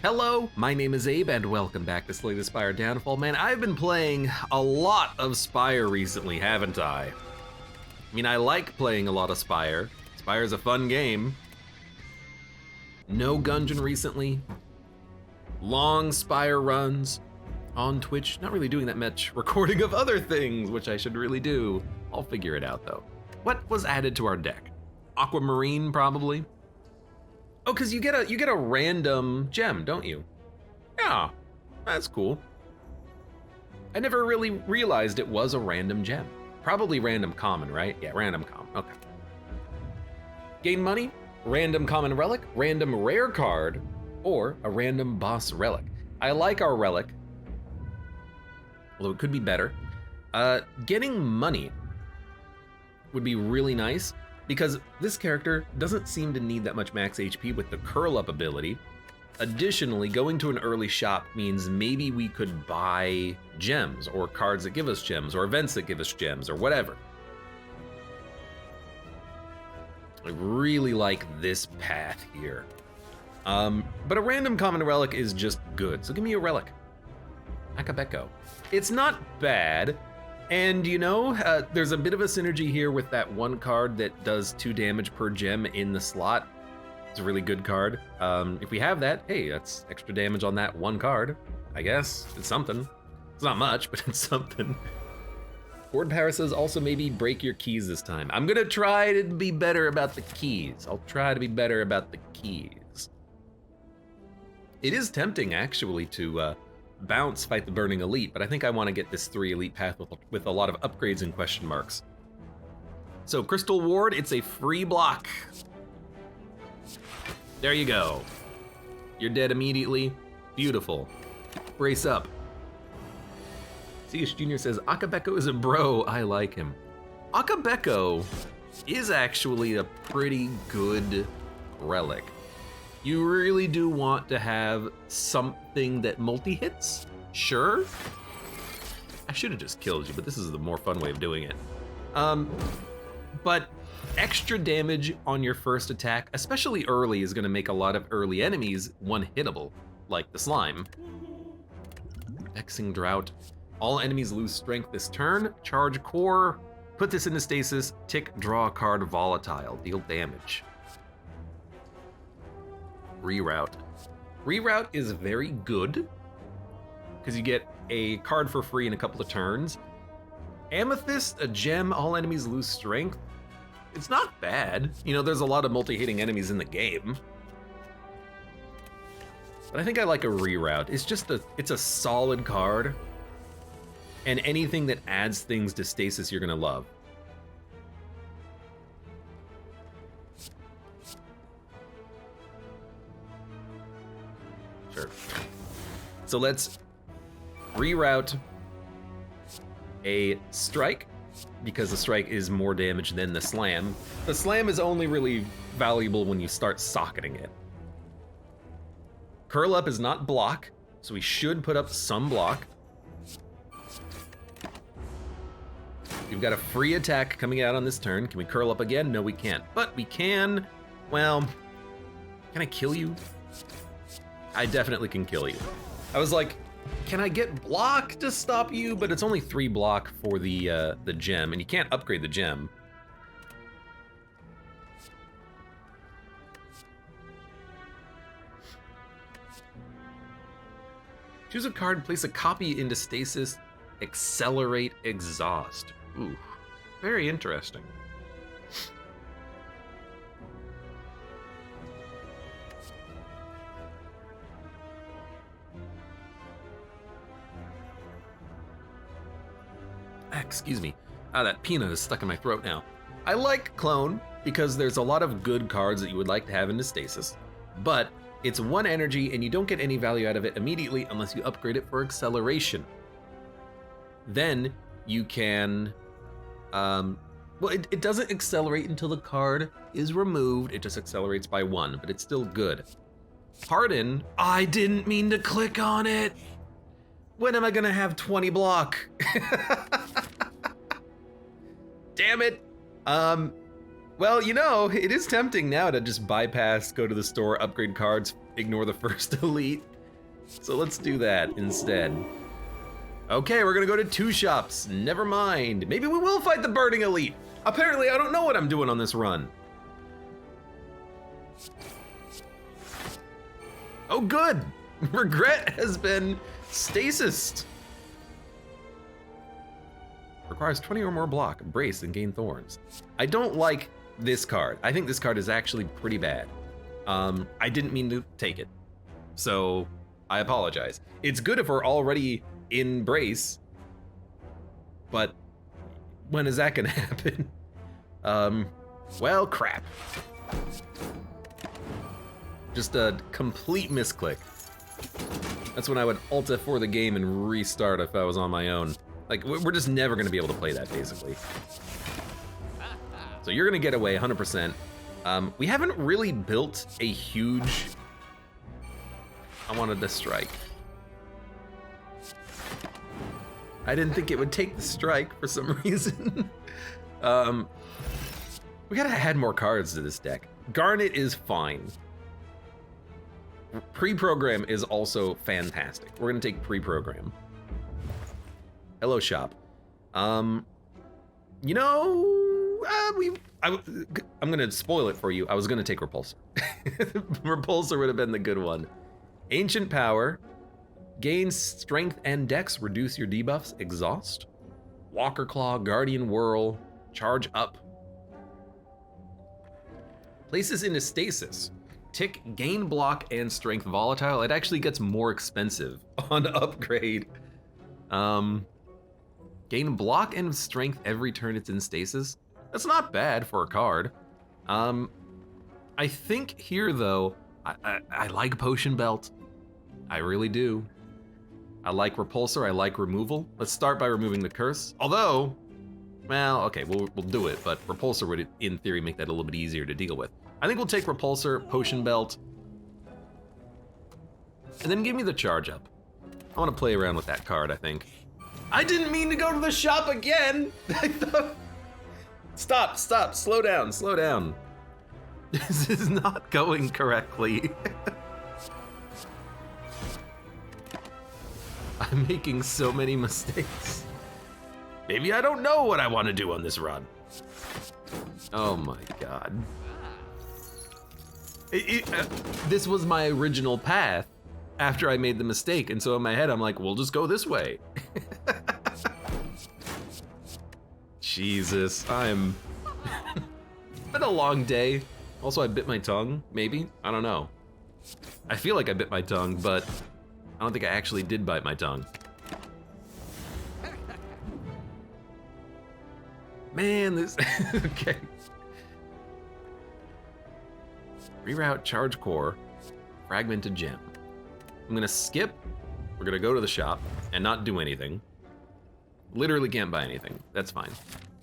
Hello, my name is Abe, and welcome back to Slay the Spire Downfall. Man, I've been playing a lot of Spire recently, haven't I? I mean, I like playing a lot of Spire. Spire's a fun game. No Gungeon recently. Long Spire runs on Twitch. Not really doing that much recording of other things, which I should really do. I'll figure it out, though. What was added to our deck? Aquamarine, probably? Oh, because you get a random gem, don't you? Yeah, that's cool. I never really realized it was a random gem. Probably random common, right? Yeah, random common, okay. Gain money, random common relic, random rare card, or a random boss relic. I like our relic, although it could be better. Getting money would be really nice, because this character doesn't seem to need that much max HP with the curl up ability. Additionally, going to an early shop means maybe we could buy gems or cards that give us gems or events that give us gems or whatever. I really like this path here. But a random common relic is just good, so give me a relic. Akabeko. It's not bad. And you know, there's a bit of a synergy here with that one card that does 2 damage per gem in the slot. It's a really good card. If we have that, hey, that's extra damage on that one card, I guess. It's something. It's not much, but it's something. Board Power says also maybe break your keys this time. I'm gonna try to be better about the keys. I'll try to be better about the keys. It is tempting, actually, to bounce fight the Burning Elite, but I think I want to get this 3 elite path with a lot of upgrades and question marks. So Crystal Ward, it's a free block. There you go. You're dead immediately. Beautiful. Brace up. CS Jr. says, Akabeko is a bro, I like him. Akabeko is actually a pretty good relic. You really do want to have something that multi-hits? Sure. I should have just killed you, but this is the more fun way of doing it. But extra damage on your first attack, especially early, is gonna make a lot of early enemies one-hittable, like the slime. Vexing Drought. All enemies lose strength this turn. Charge core, put this into stasis, tick, draw a card, volatile, deal damage. Reroute. Reroute is very good because you get a card for free in a couple of turns. Amethyst, a gem, all enemies lose strength. It's not bad. You know, there's a lot of multi-hitting enemies in the game. But I think I like a reroute. It's a solid card. And anything that adds things to stasis you're gonna love. Sure. So let's reroute a strike, because the strike is more damage than the slam. The slam is only really valuable when you start socketing it. Curl up is not block, so we should put up some block. We've got a free attack coming out on this turn. Can we curl up again? No, we can't. But we can, well, can I kill you? I definitely can kill you. I was like, can I get block to stop you? But it's only 3 block for the gem, and you can't upgrade the gem. Choose a card, place a copy into stasis, accelerate, exhaust. Ooh, very interesting. Excuse me. That peanut is stuck in my throat now. I like Clone because there's a lot of good cards that you would like to have into stasis, but it's 1 energy and you don't get any value out of it immediately unless you upgrade it for acceleration. Then you can, well, it doesn't accelerate until the card is removed. It just accelerates by 1, but it's still good. Harden, I didn't mean to click on it. When am I gonna have 20 block? Damn it. Well, you know, it is tempting now to just bypass, go to the store, upgrade cards, ignore the first elite. So let's do that instead. Okay, we're gonna go to 2 shops. Never mind. Maybe we will fight the burning elite. Apparently, I don't know what I'm doing on this run. Oh, good. Regret has been stasised. Requires 20 or more block, brace, and gain thorns. I don't like this card. I think this card is actually pretty bad. I didn't mean to take it, so I apologize. It's good if we're already in brace, but when is that gonna happen? Well, crap. Just a complete misclick. That's when I would Alt F4 the game and restart if I was on my own. Like, we're just never gonna be able to play that, basically. So you're gonna get away 100%. We haven't really built a huge... I wanted to strike. I didn't think it would take the strike for some reason. We gotta add more cards to this deck. Garnet is fine. Pre-program is also fantastic. We're gonna take pre-program. Hello, shop. You know, I'm gonna spoil it for you. I was gonna take Repulsor. Repulsor would have been the good one. Ancient Power, gain strength and dex, reduce your debuffs, exhaust. Walker Claw, Guardian Whirl, charge up. Places into stasis. Tick, gain block and strength volatile. It actually gets more expensive on upgrade. Gain block and strength every turn it's in stasis. That's not bad for a card. I think here though, I like Potion Belt. I really do. I like Repulsor, I like removal. Let's start by removing the curse. Although, well, okay, we'll do it, but Repulsor would, in theory, make that a little bit easier to deal with. I think we'll take Repulsor, Potion Belt, and then give me the charge up. I want to play around with that card, I think. I didn't mean to go to the shop again! I thought... Stop, slow down. This is not going correctly. I'm making so many mistakes. Maybe I don't know what I want to do on this run. Oh my god. This was my original path after I made the mistake, and so in my head I'm like, we'll just go this way. Jesus, it's been a long day. Also, I bit my tongue, maybe? I don't know. I feel like I bit my tongue, but I don't think I actually did bite my tongue. Man, this, okay. Reroute charge core, fragmented gem. I'm gonna skip, we're gonna go to the shop and not do anything. Literally can't buy anything, that's fine.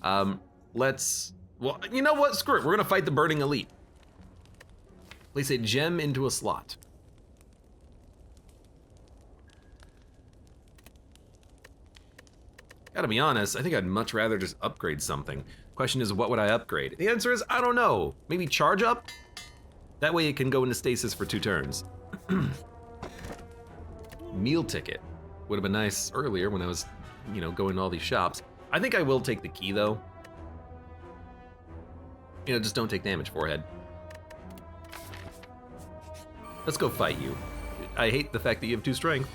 Well, you know what, screw it, we're gonna fight the Burning Elite. Place a gem into a slot. Gotta be honest, I think I'd much rather just upgrade something. Question is, what would I upgrade? The answer is, I don't know. Maybe charge up? That way it can go into stasis for 2 turns. Meal ticket. Would have been nice earlier when I was, you know, going to all these shops. I think I will take the key though. You know, just don't take damage, forehead. Let's go fight you. I hate the fact that you have 2 strength.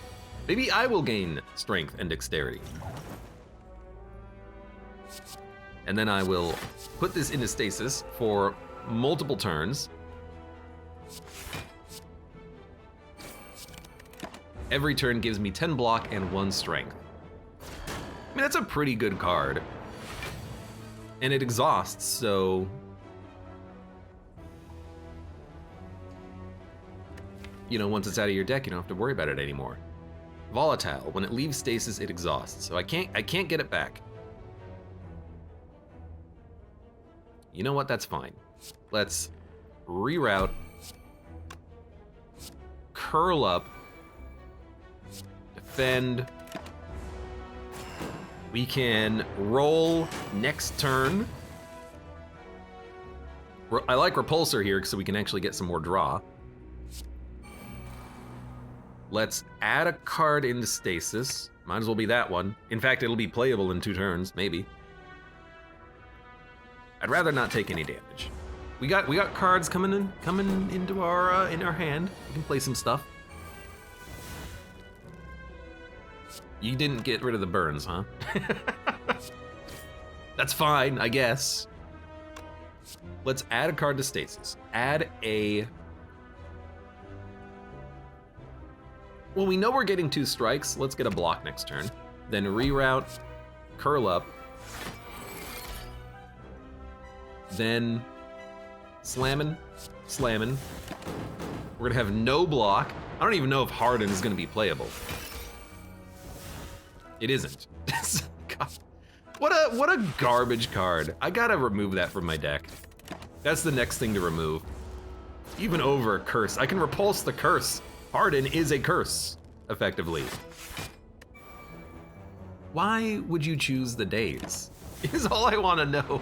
Maybe I will gain strength and dexterity. And then I will put this into stasis for multiple turns. Every turn gives me 10 block and 1 strength. I mean, that's a pretty good card. And it exhausts, so... You know, once it's out of your deck, you don't have to worry about it anymore. Volatile, when it leaves stasis, it exhausts. So I can't get it back. You know what, that's fine. Let's reroute, curl up, defend. We can roll next turn. I like Repulsor here so we can actually get some more draw. Let's add a card into stasis. Might as well be that one. In fact, it'll be playable in 2 turns, maybe. I'd rather not take any damage. We got cards coming into our in our hand. We can play some stuff. You didn't get rid of the burns, huh? That's fine, I guess. Let's add a card to stasis. Add a... Well, we know we're getting 2 strikes. Let's get a block next turn. Then reroute, curl up. Then slamming. We're gonna have no block. I don't even know if Harden is gonna be playable. It isn't. God. What a garbage card. I gotta remove that from my deck. That's the next thing to remove. Even over a curse. I can repulse the curse. Harden is a curse, effectively. Why would you choose the days? Is all I wanna know.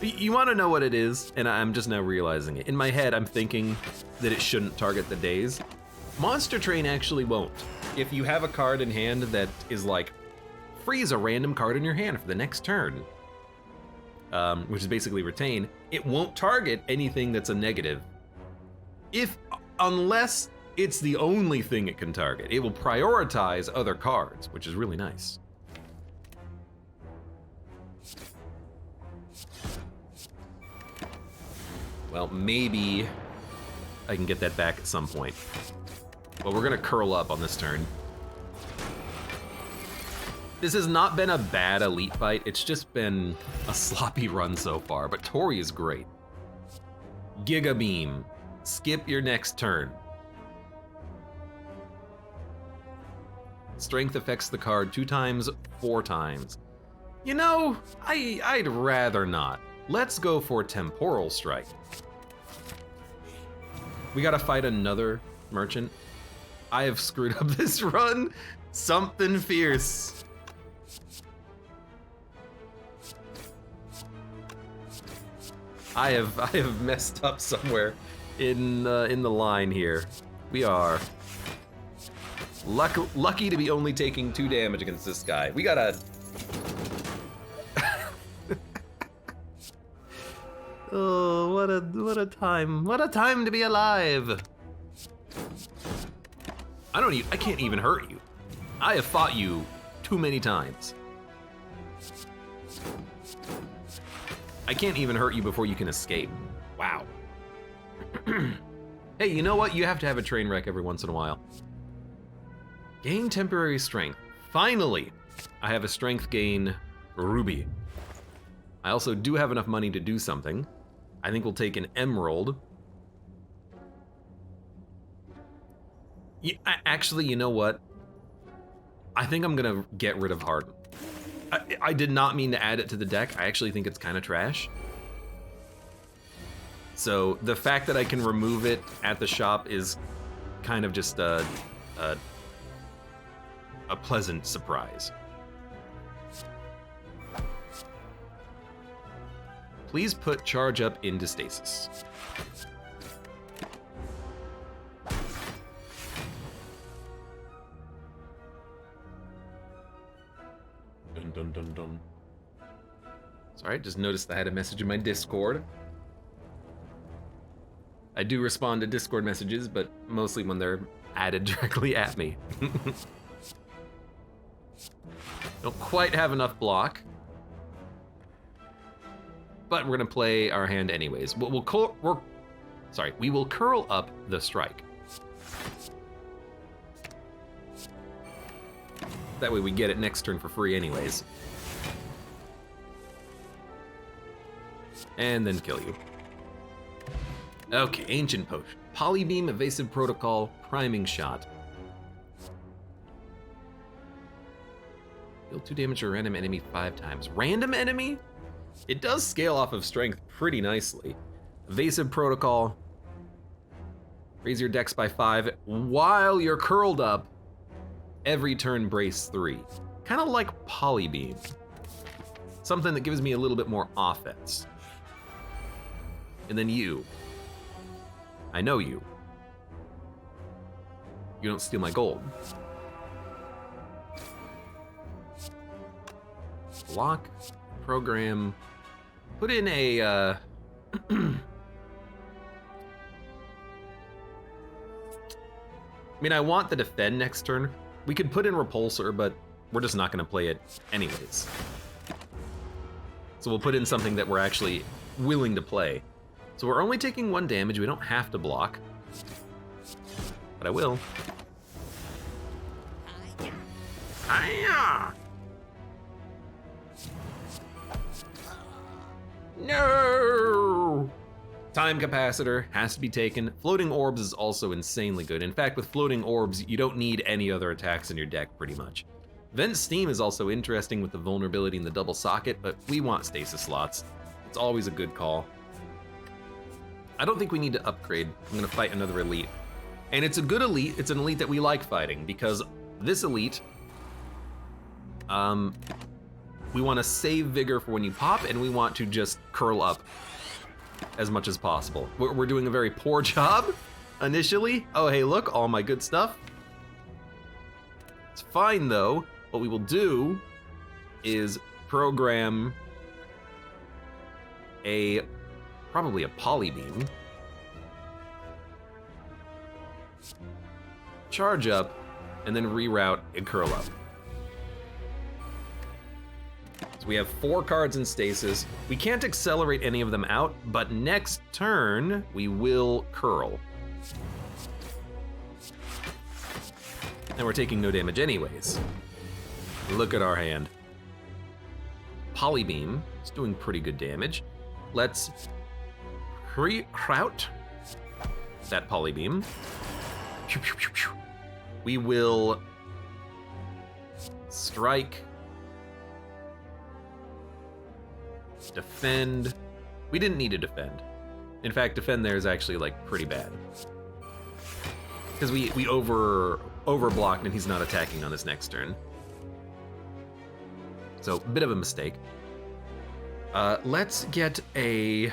You wanna know what it is? And I'm just now realizing it. In my head, I'm thinking that it shouldn't target the days. Monster Train actually won't. If you have a card in hand that is like, freeze a random card in your hand for the next turn, which is basically retain, it won't target anything that's a negative. Unless it's the only thing it can target. It will prioritize other cards, which is really nice. Well, maybe I can get that back at some point. But we're gonna curl up on this turn. This has not been a bad elite fight, it's just been a sloppy run so far, but Tori is great. Giga Beam, skip your next turn. Strength affects the card 2 times, 4 times. You know, I'd rather not. Let's go for Temporal Strike. We gotta fight another merchant. I have screwed up this run. Something fierce. I have messed up somewhere in the line here. We are lucky to be only taking 2 damage against this guy. We gotta. Oh, what a time! What a time to be alive! I can't even hurt you. I have fought you too many times. I can't even hurt you before you can escape. Wow. Hey, you know what? You have to have a train wreck every once in a while. Gain temporary strength. Finally, I have a strength gain ruby. I also do have enough money to do something. I think we'll take an emerald. Yeah, actually, you know what? I think I'm gonna get rid of Harden. I did not mean to add it to the deck. I actually think it's kind of trash. So the fact that I can remove it at the shop is kind of just a pleasant surprise. Please put charge up into stasis. Dun dun dun dun. Sorry, just noticed I had a message in my Discord. I do respond to Discord messages, but mostly when they're added directly at me. Don't quite have enough block. But we're gonna play our hand anyways. We will curl up the strike. That way we get it next turn for free anyways. And then kill you. Okay, Ancient Potion. Polybeam, Evasive Protocol, Priming Shot. Deal 2 damage to a random enemy 5 times. Random enemy? It does scale off of strength pretty nicely. Evasive Protocol. Raise your dex by 5 while you're curled up. Every turn brace 3. Kind of like Polybeam. Something that gives me a little bit more offense. And then you. I know you. You don't steal my gold. Block, program, put in a, I mean, I want the defend next turn. We could put in repulsor, but we're just not gonna play it anyways. So we'll put in something that we're actually willing to play. So we're only taking 1 damage, we don't have to block. But I will. Hiya! No! Time capacitor has to be taken. Floating orbs is also insanely good. In fact, with floating orbs, you don't need any other attacks in your deck pretty much. Vent Steam is also interesting with the vulnerability in the double socket, but we want stasis slots. It's always a good call. I don't think we need to upgrade. I'm gonna fight another elite. And it's a good elite, it's an elite that we like fighting, because this elite, we wanna save vigor for when you pop, and we want to just curl up as much as possible. We're doing a very poor job initially. Oh, hey, look, all my good stuff. It's fine though. What we will do is program probably a polybeam. Charge up, and then reroute and curl up. So we have 4 cards in stasis. We can't accelerate any of them out, but next turn, we will curl. And we're taking no damage anyways. Look at our hand. Polybeam is doing pretty good damage. Let's reroute that polybeam. We will strike, defend. We didn't need to defend. In fact, defend there is actually like pretty bad. Because we overblocked and he's not attacking on this next turn. So, bit of a mistake. Let's get a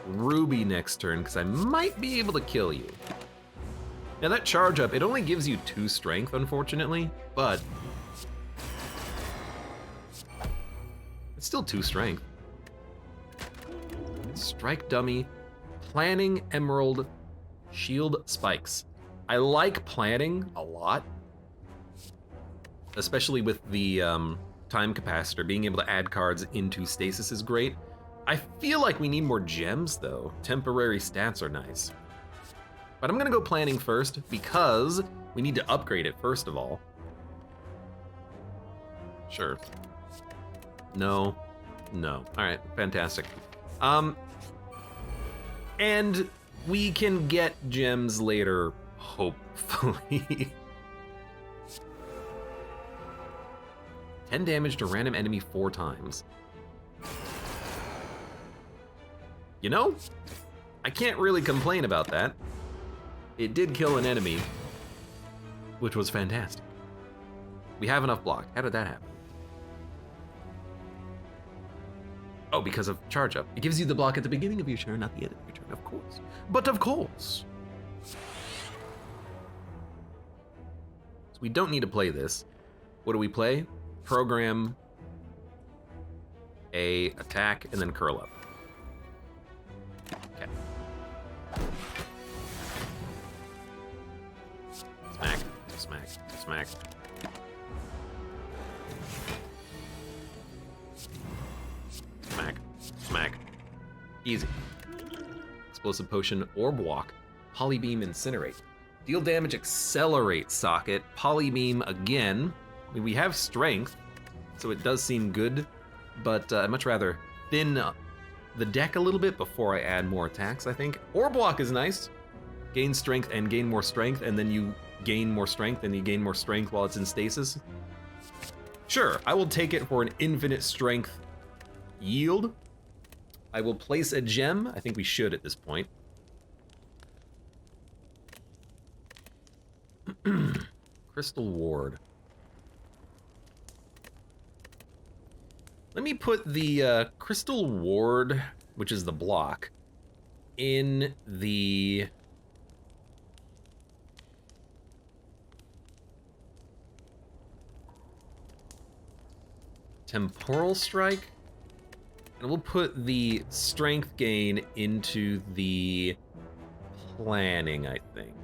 ruby next turn, because I might be able to kill you. Now that charge up, it only gives you 2 strength, unfortunately, but it's still 2 strength. Strike dummy, planning emerald, shield spikes. I like planning a lot, especially with the time capacitor. Being able to add cards into stasis is great. I feel like we need more gems though. Temporary stats are nice. But I'm gonna go planning first because we need to upgrade it first of all. Sure. No. No. All right, fantastic. And we can get gems later, hopefully. 10 damage to random enemy 4 times. You know, I can't really complain about that. It did kill an enemy, which was fantastic. We have enough block. How did that happen? Oh, because of charge up. It gives you the block at the beginning of your turn, not the end of your turn, of course. But of course. So we don't need to play this. What do we play? Program a attack and then curl up. Okay. Smack, smack, smack. Smack, smack. Easy. Explosive potion, orb walk, polybeam incinerate. Deal damage, accelerate socket, polybeam again. I mean, we have strength, so it does seem good, but I'd much rather thin the deck a little bit before I add more attacks, I think. Orb walk is nice. Gain strength and gain more strength, and then you gain more strength and you gain more strength while it's in stasis. Sure, I will take it for an infinite strength yield. I will place a gem. I think we should at this point. Crystal Ward. Let me put the Crystal Ward, which is the block, in the temporal strike, and we'll put the strength gain into the planning, I think.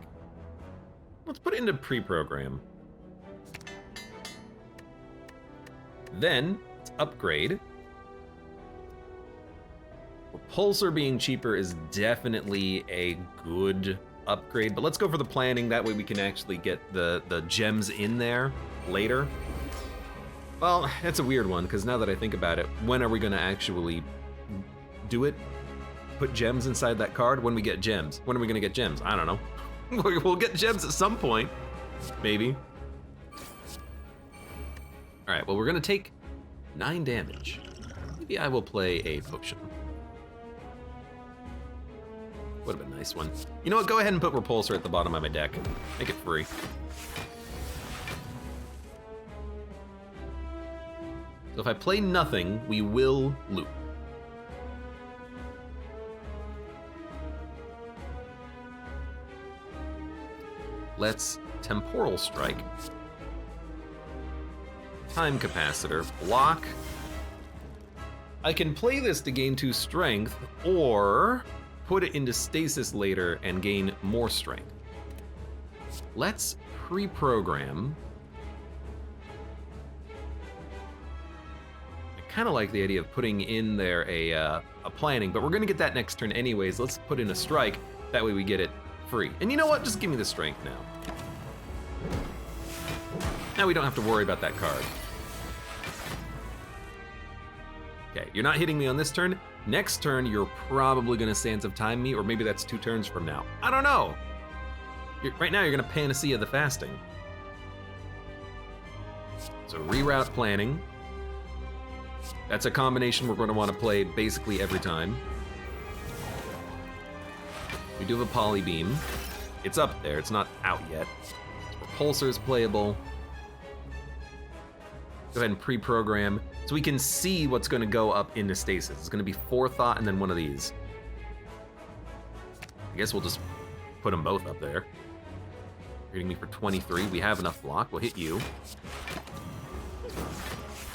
Let's put it into pre-program. Then, let's upgrade. Repulsor being cheaper is definitely a good upgrade, but let's go for the planning. That way we can actually get the gems in there later. Well, that's a weird one, because now that I think about it, when are we going to actually do it? Put gems inside that card? When we get gems. When are we going to get gems? I don't know. We'll get gems at some point. Maybe. Alright, well, we're going to take 9 damage. Maybe I will play a potion. Would have been a nice one. You know what? Go ahead and put Repulsor at the bottom of my deck. Make it free. So if I play nothing, we will loop. Let's Temporal Strike. Time Capacitor. Block. I can play this to gain 2 strength, or put it into stasis later and gain more strength. Let's pre-program. I kind of like the idea of putting in there a planning, but we're gonna get that next turn anyways. Let's put in a strike, that way we get it free. And you know what, just give me the strength now. Now we don't have to worry about that card. Okay, you're not hitting me on this turn. Next turn, you're probably gonna Sands of Time me, or maybe that's 2 turns from now. I don't know. Right now, you're gonna Panacea the Fasting. So reroute planning. That's a combination we're gonna wanna play basically every time. We do have a Poly Beam. It's up there, it's not out yet. Repulsor is playable. Go ahead and pre-program, so we can see what's gonna go up into stasis. It's gonna be Forethought and then one of these. I guess we'll just put them both up there. You're hitting me for 23, we have enough block, we'll hit you.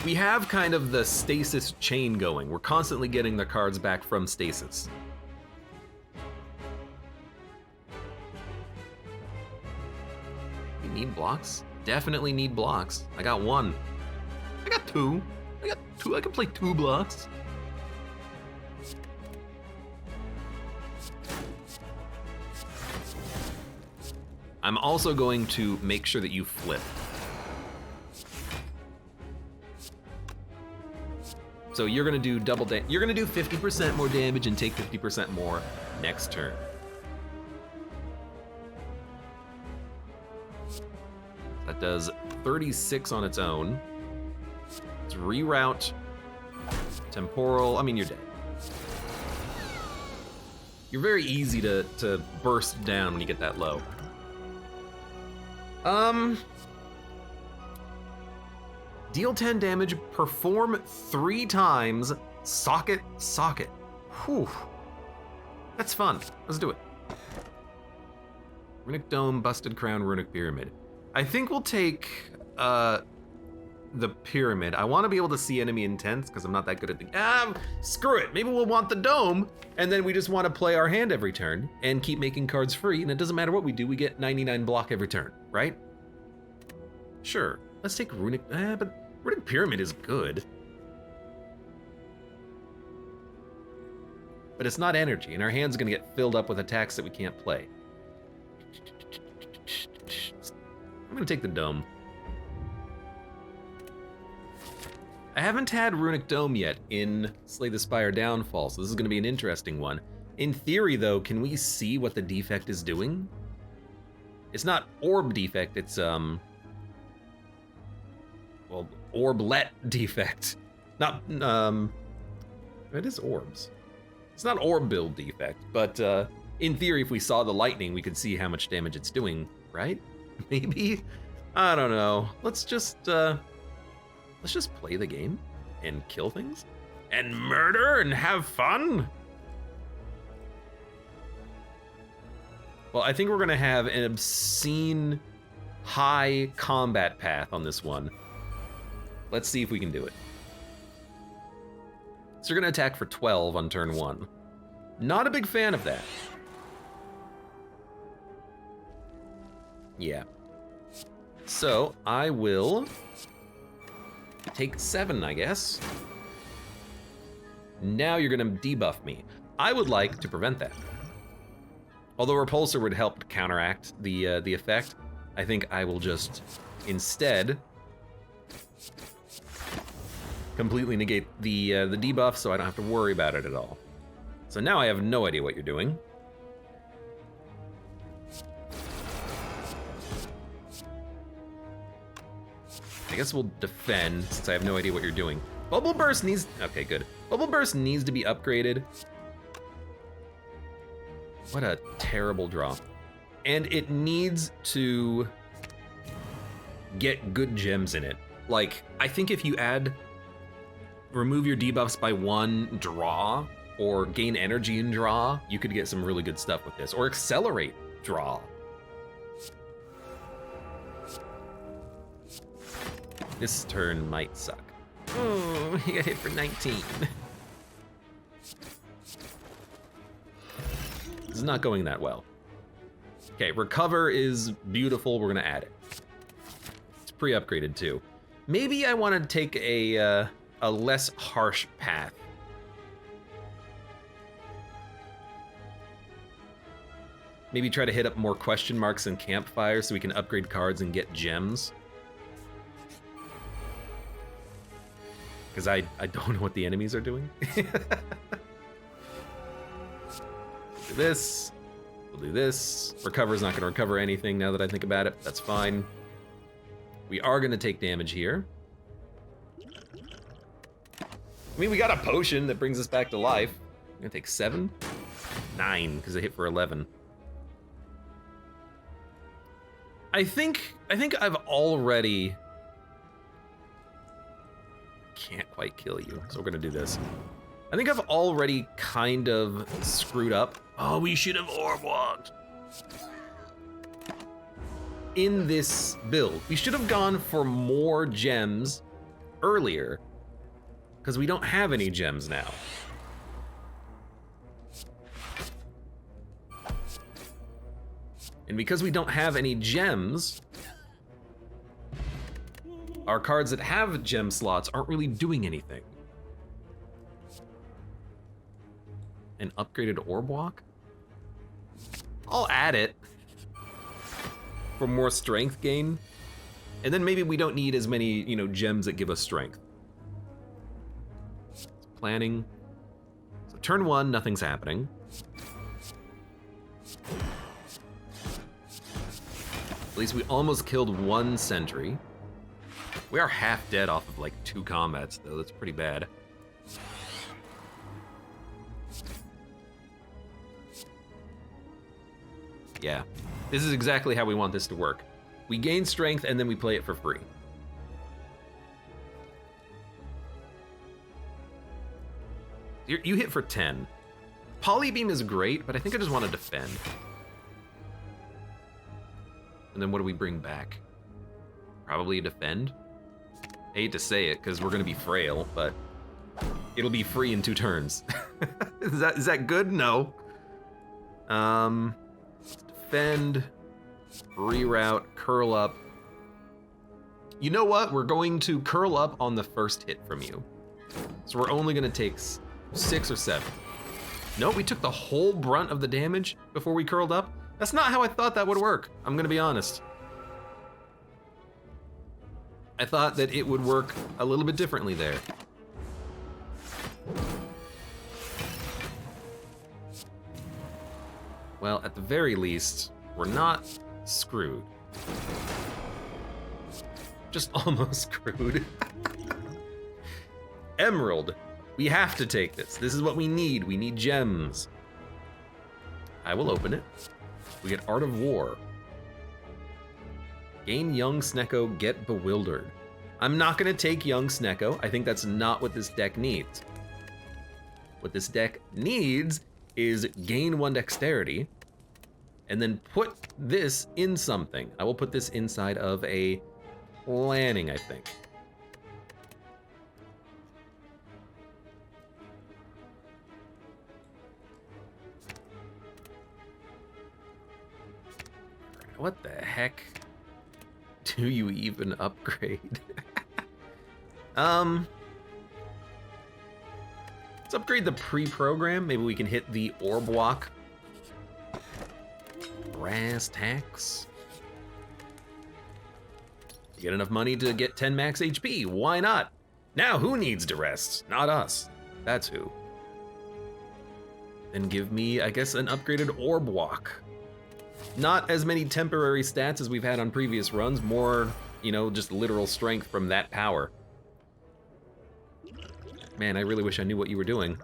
We have kind of the stasis chain going. We're constantly getting the cards back from stasis. We need blocks? Definitely need blocks. I got 1. I got 2. I can play 2 blocks. I'm also going to make sure that you flip. So you're gonna do you're gonna do 50% more damage and take 50% more next turn. That does 36 on its own. Let's reroute temporal. I mean, you're dead. You're very easy to burst down when you get that low. Deal 10 damage, perform 3 times, socket. Whew. That's fun. Let's do it. Runic Dome, Busted Crown, Runic Pyramid. I think we'll take the Pyramid. I want to be able to see enemy intents because I'm not that good at the... screw it. Maybe we'll want the Dome, and then we just want to play our hand every turn and keep making cards free, and it doesn't matter what we do, we get 99 block every turn, right? Sure. Let's take Runic... but Runic Pyramid is good. But it's not energy, and our hand's gonna get filled up with attacks that we can't play. I'm gonna take the Dome. I haven't had Runic Dome yet in Slay the Spire Downfall, so this is gonna be an interesting one. In theory, though, can we see what the defect is doing? It's not orb defect, it's, well, orblet defect. Not, it is orbs. It's not orb build defect, but in theory, if we saw the lightning, we could see how much damage it's doing, right? Maybe? I don't know. Let's just play the game and kill things and murder and have fun. Well, I think we're gonna have an obscene high combat path on this one. Let's see if we can do it. So you're gonna attack for 12 on turn 1. Not a big fan of that. Yeah. So I will take 7, I guess. Now you're gonna debuff me. I would like to prevent that. Although Repulsor would help counteract the effect, I think I will just instead completely negate the debuff, so I don't have to worry about it at all. So now I have no idea what you're doing. I guess we'll defend since I have no idea what you're doing. Bubble Burst needs, okay, good. Bubble Burst needs to be upgraded. What a terrible draw. And it needs to get good gems in it. Like, I think if you remove your debuffs by 1 draw, or gain energy in draw, you could get some really good stuff with this. Or accelerate draw. This turn might suck. Oh, he got hit for 19. This is not going that well. Okay, recover is beautiful. We're gonna add it. It's pre-upgraded too. Maybe I want to take a less harsh path. Maybe try to hit up more question marks and campfire so we can upgrade cards and get gems. Because I don't know what the enemies are doing. Do this. We'll do this. Recover's not going to recover anything now that I think about it. That's fine. We are going to take damage here. I mean, we got a potion that brings us back to life. I'm going to take 7? 9, because I hit for 11. I think I've already... Can't quite kill you, so we're gonna do this. I think I've already kind of screwed up. Oh, we should have orb walked. In this build, we should have gone for more gems earlier, because we don't have any gems now. And because we don't have any gems, our cards that have gem slots aren't really doing anything. An upgraded orb walk? I'll add it for more strength gain. And then maybe we don't need as many, gems that give us strength. Planning. So turn 1, nothing's happening. At least we almost killed 1 sentry. We are half dead off of like 2 combats though, that's pretty bad. Yeah, this is exactly how we want this to work. We gain strength and then we play it for free. You hit for 10. Polybeam is great, but I think I just want to defend. And then what do we bring back? Probably defend? I hate to say it, because we're going to be frail, but it'll be free in 2 turns. Is that good? No. Defend, reroute, curl up. You know what? We're going to curl up on the first hit from you. So we're only going to take 6 or 7. Nope, we took the whole brunt of the damage before we curled up. That's not how I thought that would work. I'm going to be honest. I thought that it would work a little bit differently there. Well, at the very least, we're not screwed. Just almost screwed. Emerald. We have to take this. This is what we need. We need gems. I will open it. We get Art of War. Gain Young Snecko, get Bewildered. I'm not gonna take Young Snecko. I think that's not what this deck needs. What this deck needs is gain 1 dexterity and then put this in something. I will put this inside of a planning, I think. What the heck do you even upgrade? Let's upgrade the pre-program. Maybe we can hit the orb walk. Brass tacks. You get enough money to get 10 max HP. Why not? Now who needs to rest? Not us. That's who. Then give me, I guess, an upgraded orb walk. Not as many temporary stats as we've had on previous runs, more, you know, just literal strength from that power. Man, I really wish I knew what you were doing.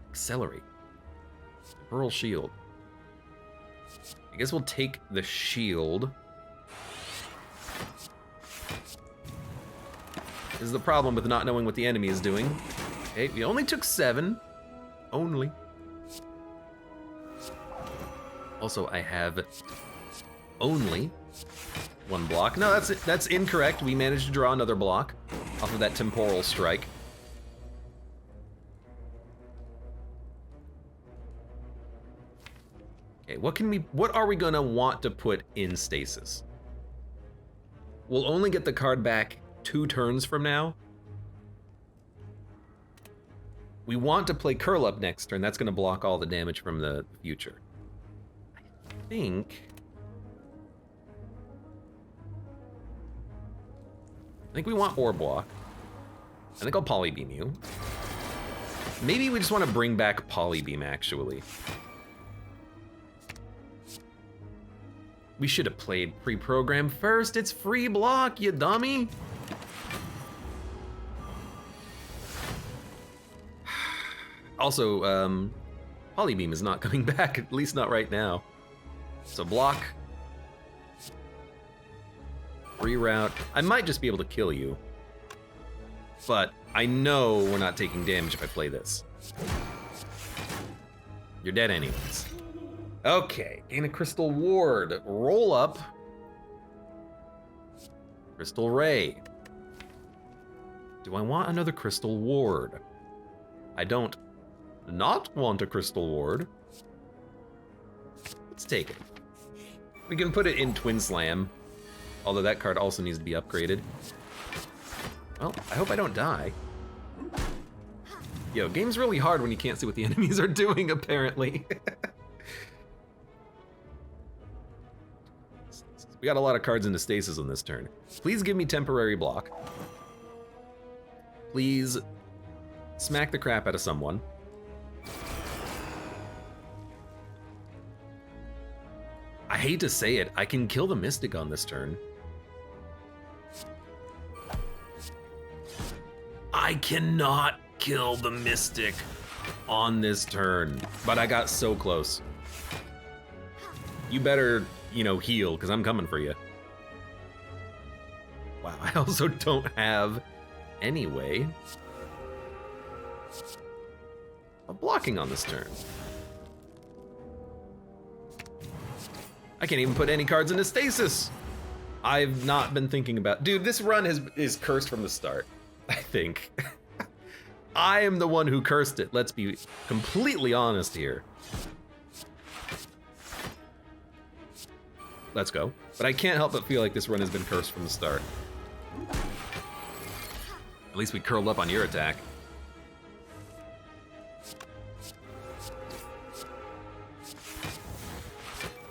Accelerate. Pearl shield. I guess we'll take the shield. This is the problem with not knowing what the enemy is doing. Okay, we only took 7. Only. Also, I have only 1 block. No, that's incorrect. We managed to draw another block off of that temporal strike. Okay, what are we gonna want to put in stasis? We'll only get the card back 2 turns from now. We want to play Curl Up next turn. That's gonna block all the damage from the future. I think we want Orb Walk. I think I'll Polybeam you. Maybe we just want to bring back Polybeam, actually. We should have played pre-program first. It's free block, you dummy. Also, Polybeam is not coming back, at least not right now. So block. Reroute. I might just be able to kill you. But I know we're not taking damage if I play this. You're dead anyways. Okay, gain a Crystal Ward. Roll up. Crystal Ray. Do I want another Crystal Ward? I don't not want a Crystal Ward. Let's take it. We can put it in Twin Slam, although that card also needs to be upgraded. Well, I hope I don't die. Yo, game's really hard when you can't see what the enemies are doing, apparently. We got a lot of cards into stasis on this turn. Please give me temporary block. Please smack the crap out of someone. I hate to say it, I can kill the Mystic on this turn. I cannot kill the Mystic on this turn, but I got so close. You better, you know, heal, because I'm coming for you. Wow, I also don't have any way of blocking on this turn. I can't even put any cards into stasis. I've not been thinking about... Dude, this run is cursed from the start, I think. I am the one who cursed it. Let's be completely honest here. Let's go. But I can't help but feel like this run has been cursed from the start. At least we curled up on your attack.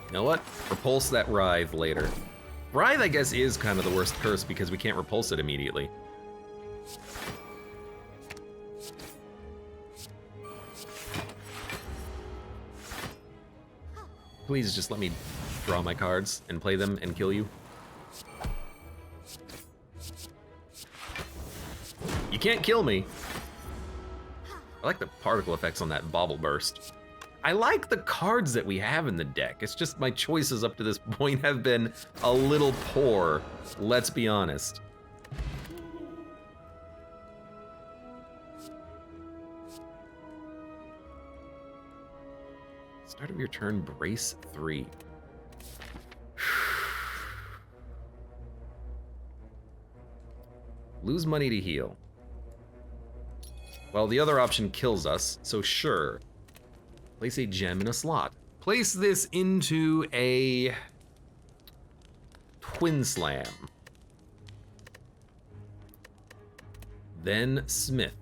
You know what? Repulse that Writhe later. Writhe, I guess, is kind of the worst curse because we can't repulse it immediately. Please just let me draw my cards and play them and kill you. You can't kill me. I like the particle effects on that Bauble Burst. I like the cards that we have in the deck. It's just my choices up to this point have been a little poor, let's be honest. Start of your turn, brace 3. Lose money to heal. Well, the other option kills us, so sure. Place a gem in a slot. Place this into a Twin Slam. Then Smith.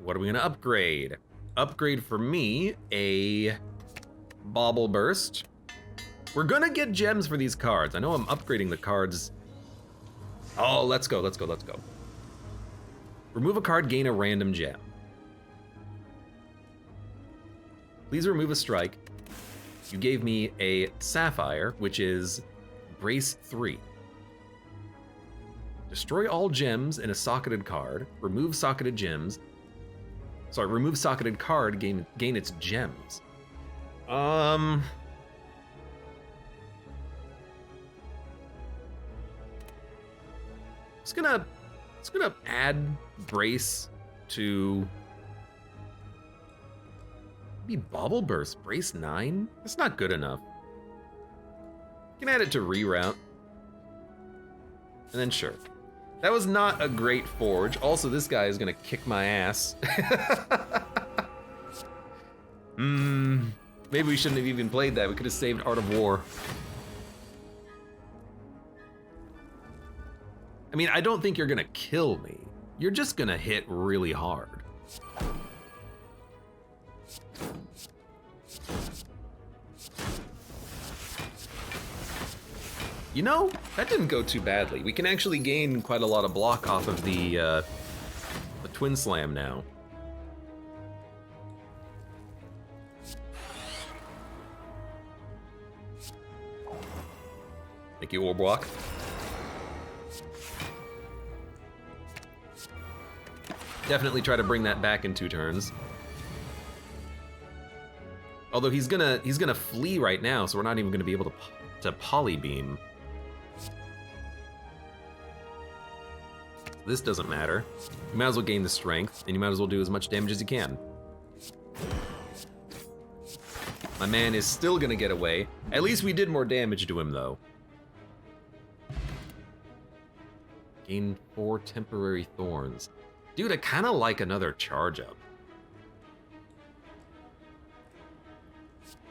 What are we gonna upgrade? Upgrade for me, a Bauble Burst. We're gonna get gems for these cards. I know I'm upgrading the cards. Oh, let's go, let's go, let's go. Remove a card, gain a random gem. Please remove a strike. You gave me a Sapphire, which is brace 3. Destroy all gems in a socketed card. Remove socketed gems. Sorry, remove socketed card, gain its gems. It's gonna add brace to maybe Bauble Burst, brace 9? That's not good enough. You can add it to reroute. And then sure. That was not a great forge. Also, this guy is gonna kick my ass. Maybe we shouldn't have even played that. We could have saved Art of War. I mean, I don't think you're gonna kill me. You're just gonna hit really hard. You know, that didn't go too badly. We can actually gain quite a lot of block off of the Twin Slam now. Thank you, Orbwalk. Definitely try to bring that back in 2 turns. Although he's gonna flee right now, so we're not even gonna be able to polybeam. This doesn't matter. You might as well gain the strength, and you might as well do as much damage as you can. My man is still gonna get away. At least we did more damage to him, though. Gain 4 temporary thorns. Dude, I kinda like another charge up.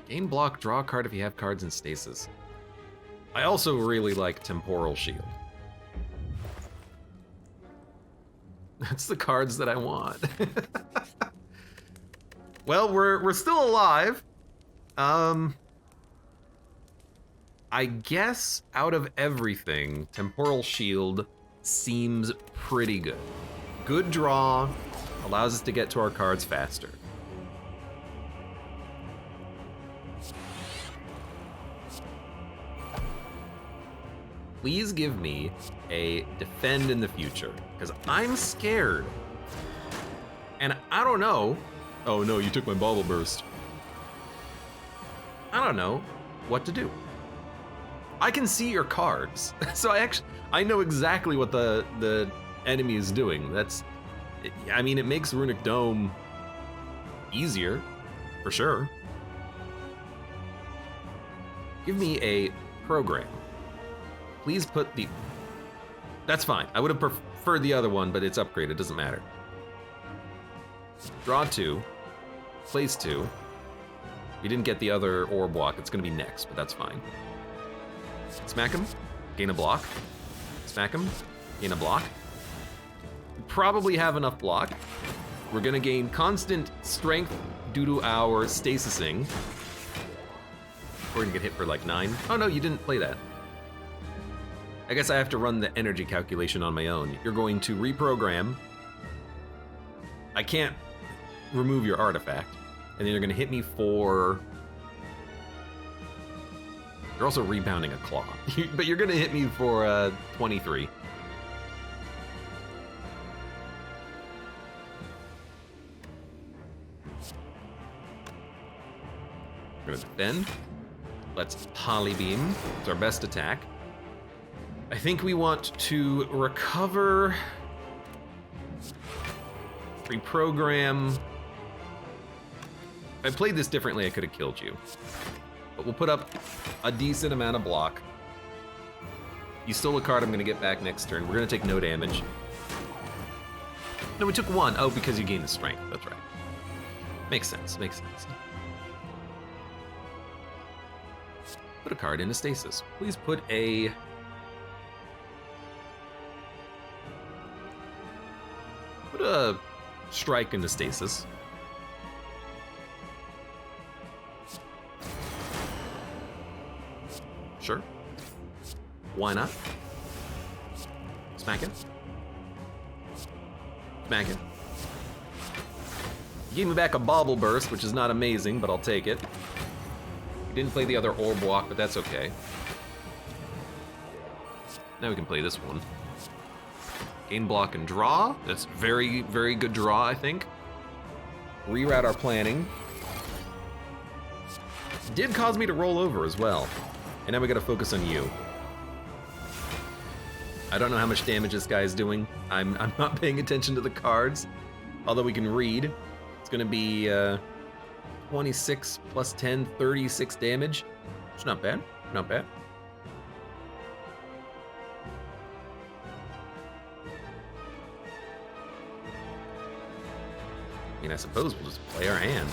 Gain block, draw a card if you have cards in stasis. I also really like Temporal Shield. That's the cards that I want. Well, we're still alive. I guess out of everything, Temporal Shield seems pretty good. Good draw, allows us to get to our cards faster. Please give me a defend in the future, because I'm scared. And I don't know. Oh no, you took my Bauble Burst. I don't know what to do. I can see your cards, so I know exactly what the enemy is doing. I mean, it makes Runic Dome easier, for sure. Give me a program. Please put the... That's fine. I would have preferred the other one, but it's upgraded. It doesn't matter. Draw 2. Place 2. We didn't get the other orb block. It's going to be next, but that's fine. Smack him. Gain a block. Smack him. Gain a block. We probably have enough block. We're going to gain constant strength due to our stasising. We're going to get hit for like 9. Oh no, you didn't play that. I guess I have to run the energy calculation on my own. You're going to reprogram. I can't remove your artifact. And then you're gonna hit me for... You're also rebounding a claw. But you're gonna hit me for 23. We're gonna defend. Let's polybeam. It's our best attack. I think we want to recover, reprogram. If I played this differently, I could have killed you. But we'll put up a decent amount of block. You stole a card I'm gonna get back next turn. We're gonna take no damage. No, we took 1. Oh, because you gained the strength. That's right. Makes sense, makes sense. Put a card into stasis. Please put a... Put a strike into stasis. Sure. Why not? Smack it. Smack it. You gave me back a Bauble Burst, which is not amazing, but I'll take it. You didn't play the other Orb Walk, but that's okay. Now we can play this one. Gain block and draw. That's very, very good draw, I think. Reroute our planning. Did cause me to roll over as well. And now we gotta focus on you. I don't know how much damage this guy is doing. I'm not paying attention to the cards, although we can read. It's gonna be 26 plus 10, 36 damage. It's not bad, not bad. I mean, I suppose we'll just play our hand.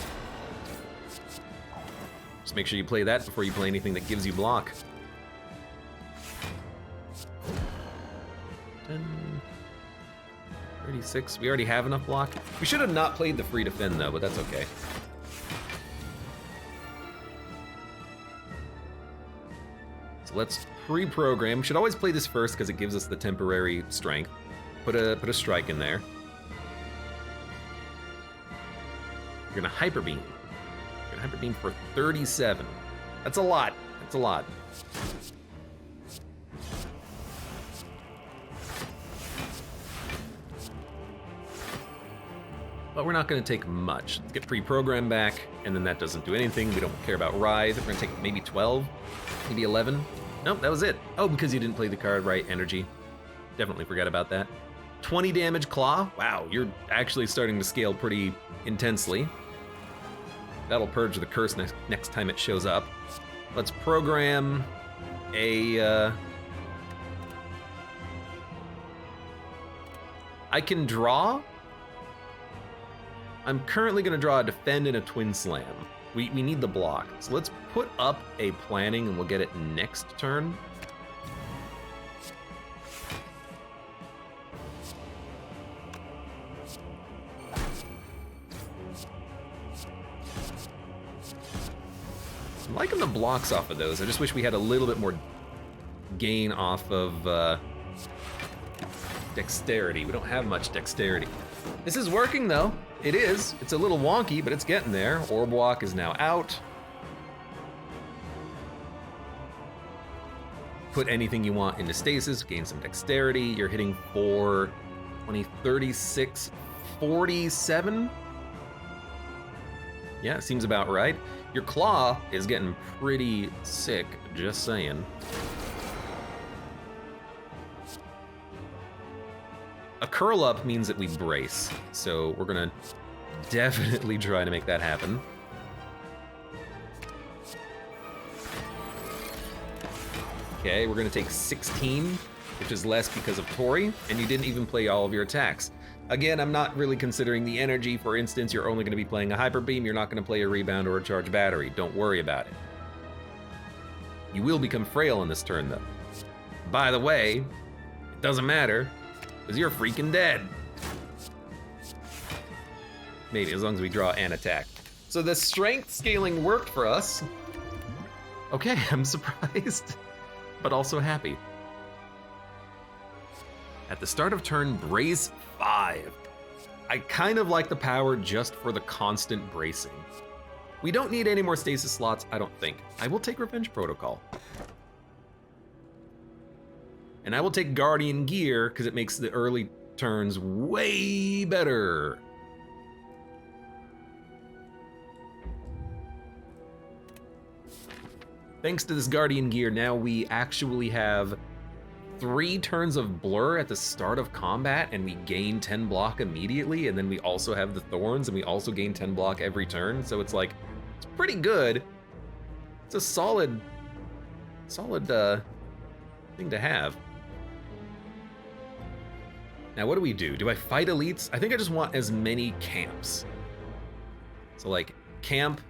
Just make sure you play that before you play anything that gives you block. 10, 36, we already have enough block. We should have not played the free defend though, but that's okay. So let's pre-program. We should always play this first because it gives us the temporary strength. Put a strike in there. You're gonna Hyper Beam. You're gonna Hyper Beam for 37. That's a lot. That's a lot. But we're not gonna take much. Let's get pre-programmed back, and then that doesn't do anything. We don't care about Writhe. We're gonna take maybe 12, maybe 11. Nope, that was it. Oh, because you didn't play the card right, Energy. Definitely forgot about that. 20 damage Claw. Wow, you're actually starting to scale pretty intensely. That'll purge the curse next time it shows up. Let's program a... I can draw. I'm currently gonna draw a Defend and a Twin Slam. We need the block. So let's put up a Planning and we'll get it next turn. I'm liking the blocks off of those. I just wish we had a little bit more gain off of dexterity. We don't have much dexterity. This is working though. It is. It's a little wonky, but it's getting there. Orb Walk is now out. Put anything you want into stasis, gain some dexterity. You're hitting for 20, 36, 47. Yeah, seems about right. Your claw is getting pretty sick, just saying. A curl up means that we brace, so we're gonna definitely try to make that happen. Okay, we're gonna take 16, which is less because of Tori, and you didn't even play all of your attacks. Again, I'm not really considering the energy. For instance, you're only gonna be playing a Hyper Beam, you're not gonna play a Rebound or a Charge Battery. Don't worry about it. You will become frail in this turn though. By the way, it doesn't matter, because you're freaking dead. Maybe, as long as we draw an attack. So the strength scaling worked for us. Okay, I'm surprised, but also happy. At the start of turn, brace 5. I kind of like the power just for the constant bracing. We don't need any more stasis slots, I don't think. I will take Revenge Protocol. And I will take Guardian Gear because it makes the early turns way better. Thanks to this Guardian Gear, now we actually have 3 turns of blur at the start of combat and we gain 10 block immediately, and then we also have the thorns and we also gain 10 block every turn. So it's like, it's pretty good. It's a solid thing to have. Now what do? Do I fight elites? I think I just want as many camps. So like camp,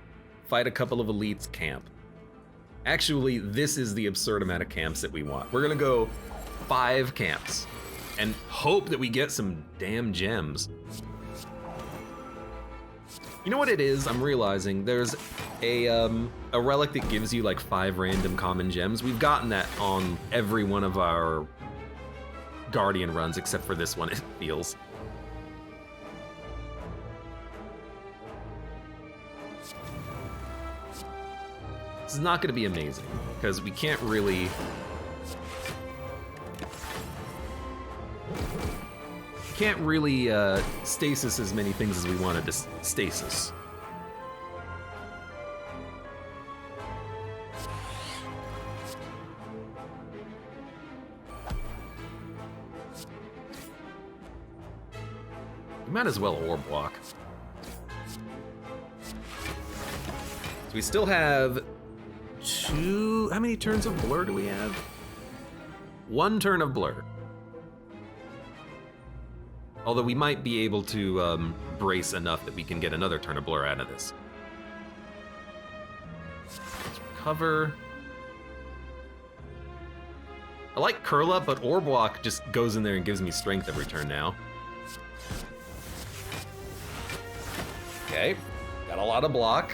fight a couple of elites, camp. Actually, this is the absurd amount of camps that we want. We're gonna go 5 camps and hope that we get some damn gems. You know what it is? I'm realizing there's a relic that gives you like 5 random common gems. We've gotten that on every one of our Guardian runs except for this one, it feels. This is not going to be amazing because we can't really stasis as many things as we wanted to stasis. We might as well orb walk. So we still have 2, how many turns of blur do we have? 1 turn of blur. Although we might be able to brace enough that we can get another turn of blur out of this. Let's recover. I like curl up, but orb walk just goes in there and gives me strength every turn now. Okay, got a lot of block.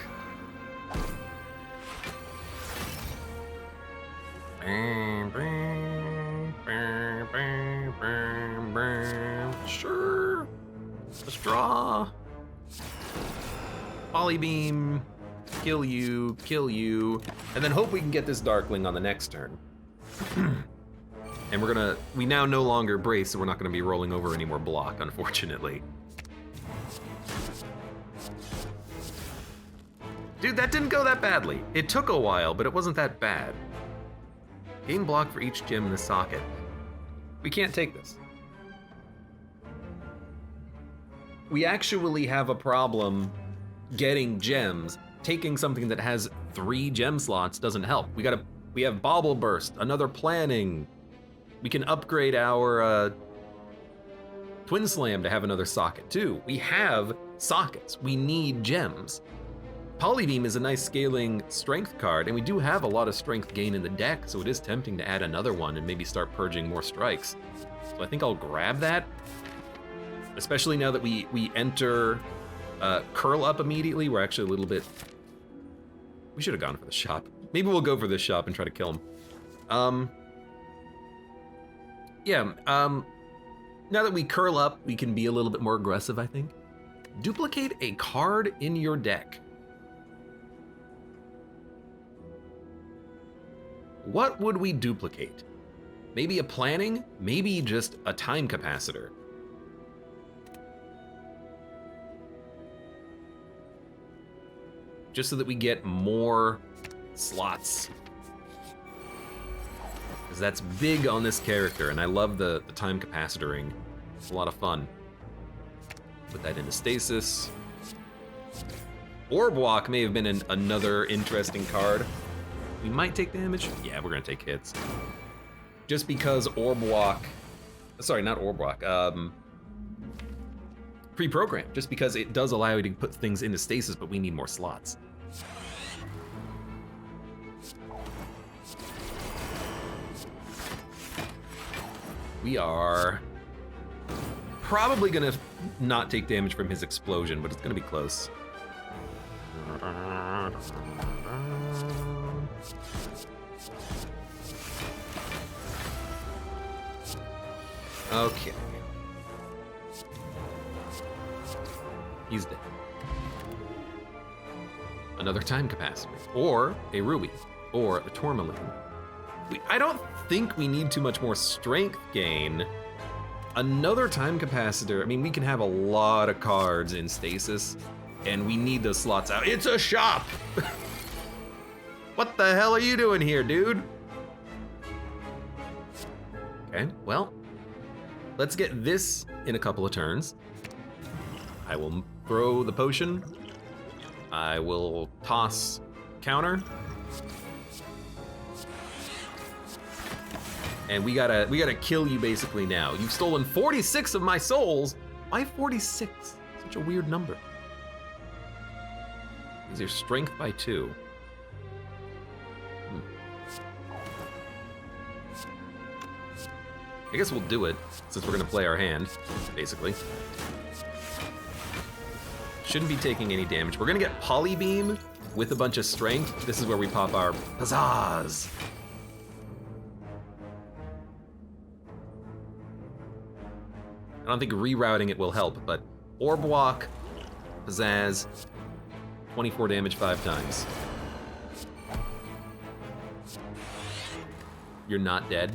Sure. Let's draw. Polybeam. Kill you. And then hope we can get this Darkling on the next turn. And we now no longer brace, so we're not gonna be rolling over any more block, unfortunately. Dude, that didn't go that badly. It took a while, but it wasn't that bad. Gain block for each gem in the socket. We can't take this. We actually have a problem getting gems. Taking something that has 3 gem slots doesn't help. We have Bauble Burst, another planning. We can upgrade our Twin Slam to have another socket too. We have sockets, we need gems. Polybeam is a nice scaling strength card, and we do have a lot of strength gain in the deck, so it is tempting to add another one and maybe start purging more strikes. So I think I'll grab that, especially now that we enter curl up immediately. We're actually a little bit... We should have gone for the shop. Maybe we'll go for this shop and try to kill him. Now that we curl up, we can be a little bit more aggressive, I think. Duplicate a card in your deck. What would we duplicate? Maybe a planning, maybe just a time capacitor. Just so that we get more slots. Because that's big on this character, and I love the time capacitoring. It's a lot of fun. Put that into stasis. Orb Walk may have been another interesting card. We might take damage. Yeah, we're gonna take hits. Just because Orb Walk, sorry, not Orb Walk, pre-program, just because it does allow you to put things into stasis, but we need more slots. We are probably gonna not take damage from his explosion, but it's gonna be close. Okay. He's dead. Another time capacitor, or a ruby, or a tourmaline. I don't think we need too much more strength gain. Another time capacitor, I mean, we can have a lot of cards in stasis, and we need those slots out. It's a shop! What the hell are you doing here, dude? Okay, well, let's get this in a couple of turns. I will throw the potion. I will toss counter. And we gotta kill you basically now. You've stolen 46 of my souls. Why 46? Such a weird number. Is your strength by 2? I guess we'll do it, since we're gonna play our hand, basically. Shouldn't be taking any damage. We're gonna get Polybeam with a bunch of strength. This is where we pop our pizzazz. I don't think rerouting it will help, but Orb Walk, pizzazz, 24 damage 5 times. You're not dead.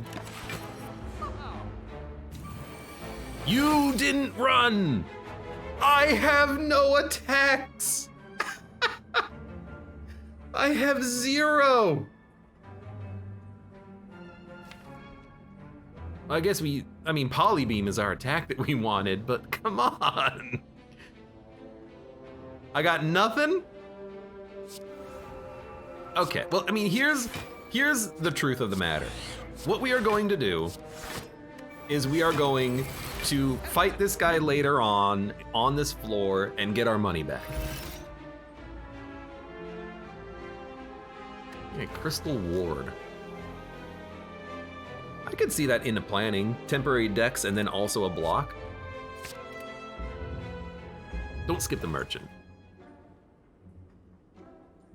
You didn't run! I have no attacks! I have 0! I guess I mean, Polybeam is our attack that we wanted, but come on! I got nothing? Okay, well, I mean, here's the truth of the matter. What we are going to do is we are going to fight this guy later on this floor and get our money back. Okay, Crystal Ward. I could see that in the planning. Temporary decks and then also a block. Don't skip the merchant.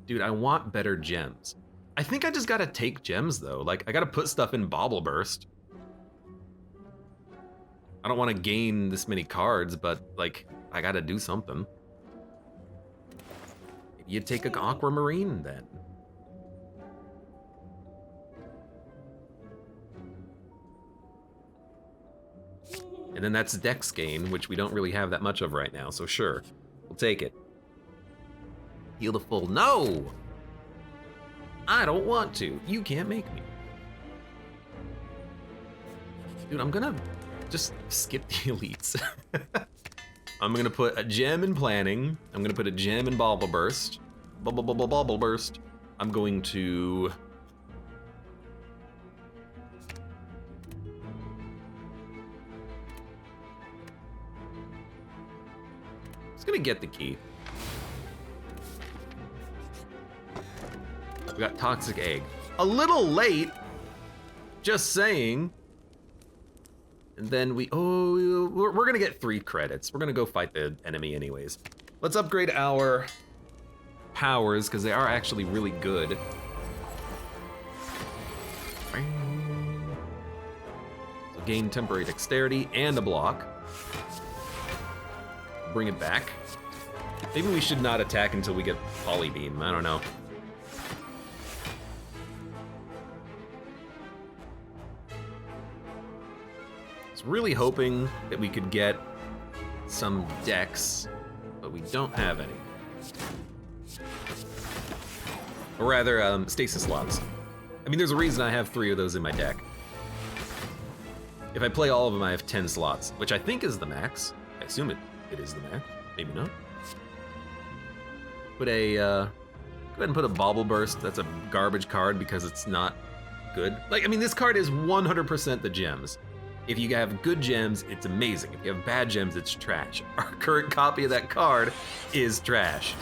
Dude, I want better gems. I think I just gotta take gems though. Like, I gotta put stuff in Bauble Burst. I don't want to gain this many cards, but like, I gotta do something. Maybe you take an Aquamarine then. And then that's Dex gain, which we don't really have that much of right now, so sure, we'll take it. Heal the full, no! I don't want to, you can't make me. Dude, I'm gonna just skip the elites. I'm gonna put a gem in planning. I'm gonna put a gem in Bauble Burst. Bauble Burst. I'm going to... Just gonna get the key. We got Toxic Egg. A little late, just saying. And then we're gonna get 3 credits. We're gonna go fight the enemy anyways. Let's upgrade our powers, because they are actually really good. So gain temporary dexterity and a block. Bring it back. Maybe we should not attack until we get Polybeam, I don't know. Really hoping that we could get some decks, but we don't have any. Or rather, stasis slots. I mean, there's a reason I have 3 of those in my deck. If I play all of them, I have 10 slots, which I think is the max. I assume it is the max, maybe not. Put a, go ahead and put a Bauble Burst. That's a garbage card because it's not good. Like, I mean, this card is 100% the gems. If you have good gems, it's amazing. If you have bad gems, it's trash. Our current copy of that card is trash.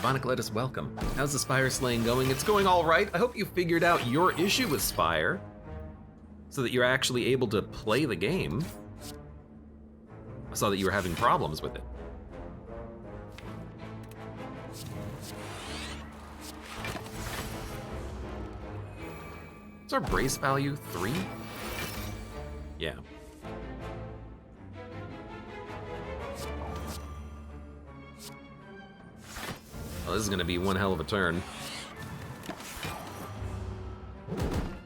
Bionic Lettuce, welcome. How's the Spire slaying going? It's going all right. I hope you figured out your issue with Spire so that you're actually able to play the game. I saw that you were having problems with it. What's our brace value? 3? Yeah. Well, this is gonna be one hell of a turn.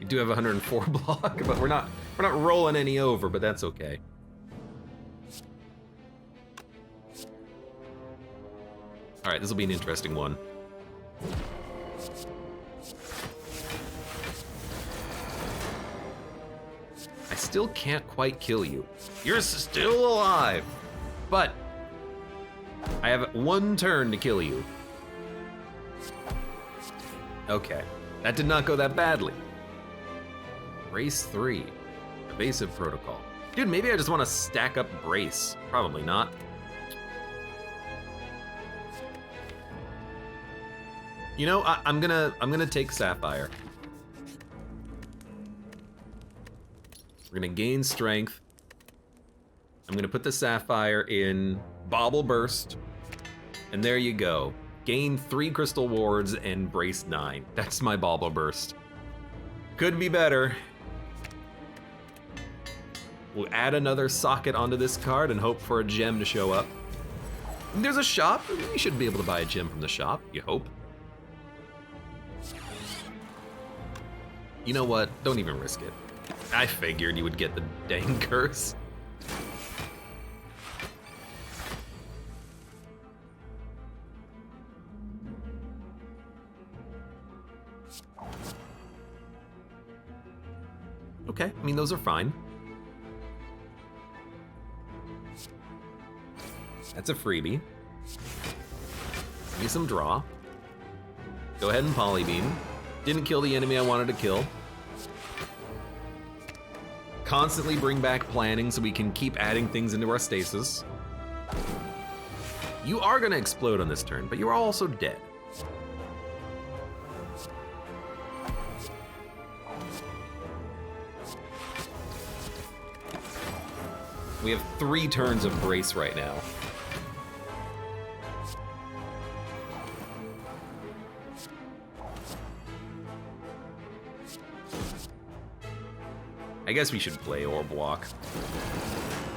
We do have 104 block, but we're not rolling any over, but that's okay. All right, this will be an interesting one. I still can't quite kill you. You're still alive, but I have 1 turn to kill you. Okay, that did not go that badly. Brace 3, evasive protocol. Dude, maybe I just want to stack up brace. Probably not. You know, I'm gonna take sapphire. We're gonna gain strength. I'm gonna put the sapphire in bauble burst, and there you go. Gain 3 crystal wards and brace 9. That's my bauble burst. Could be better. We'll add another socket onto this card and hope for a gem to show up. There's a shop. We should be able to buy a gem from the shop, you hope. You know what? Don't even risk it. I figured you would get the dang curse. Okay, I mean, those are fine. That's a freebie. Give me some draw. Go ahead and polybeam. Didn't kill the enemy I wanted to kill. Constantly bring back planning so we can keep adding things into our stasis. You are gonna explode on this turn, but you are also dead. We have 3 turns of brace right now. I guess we should play Orb Walk.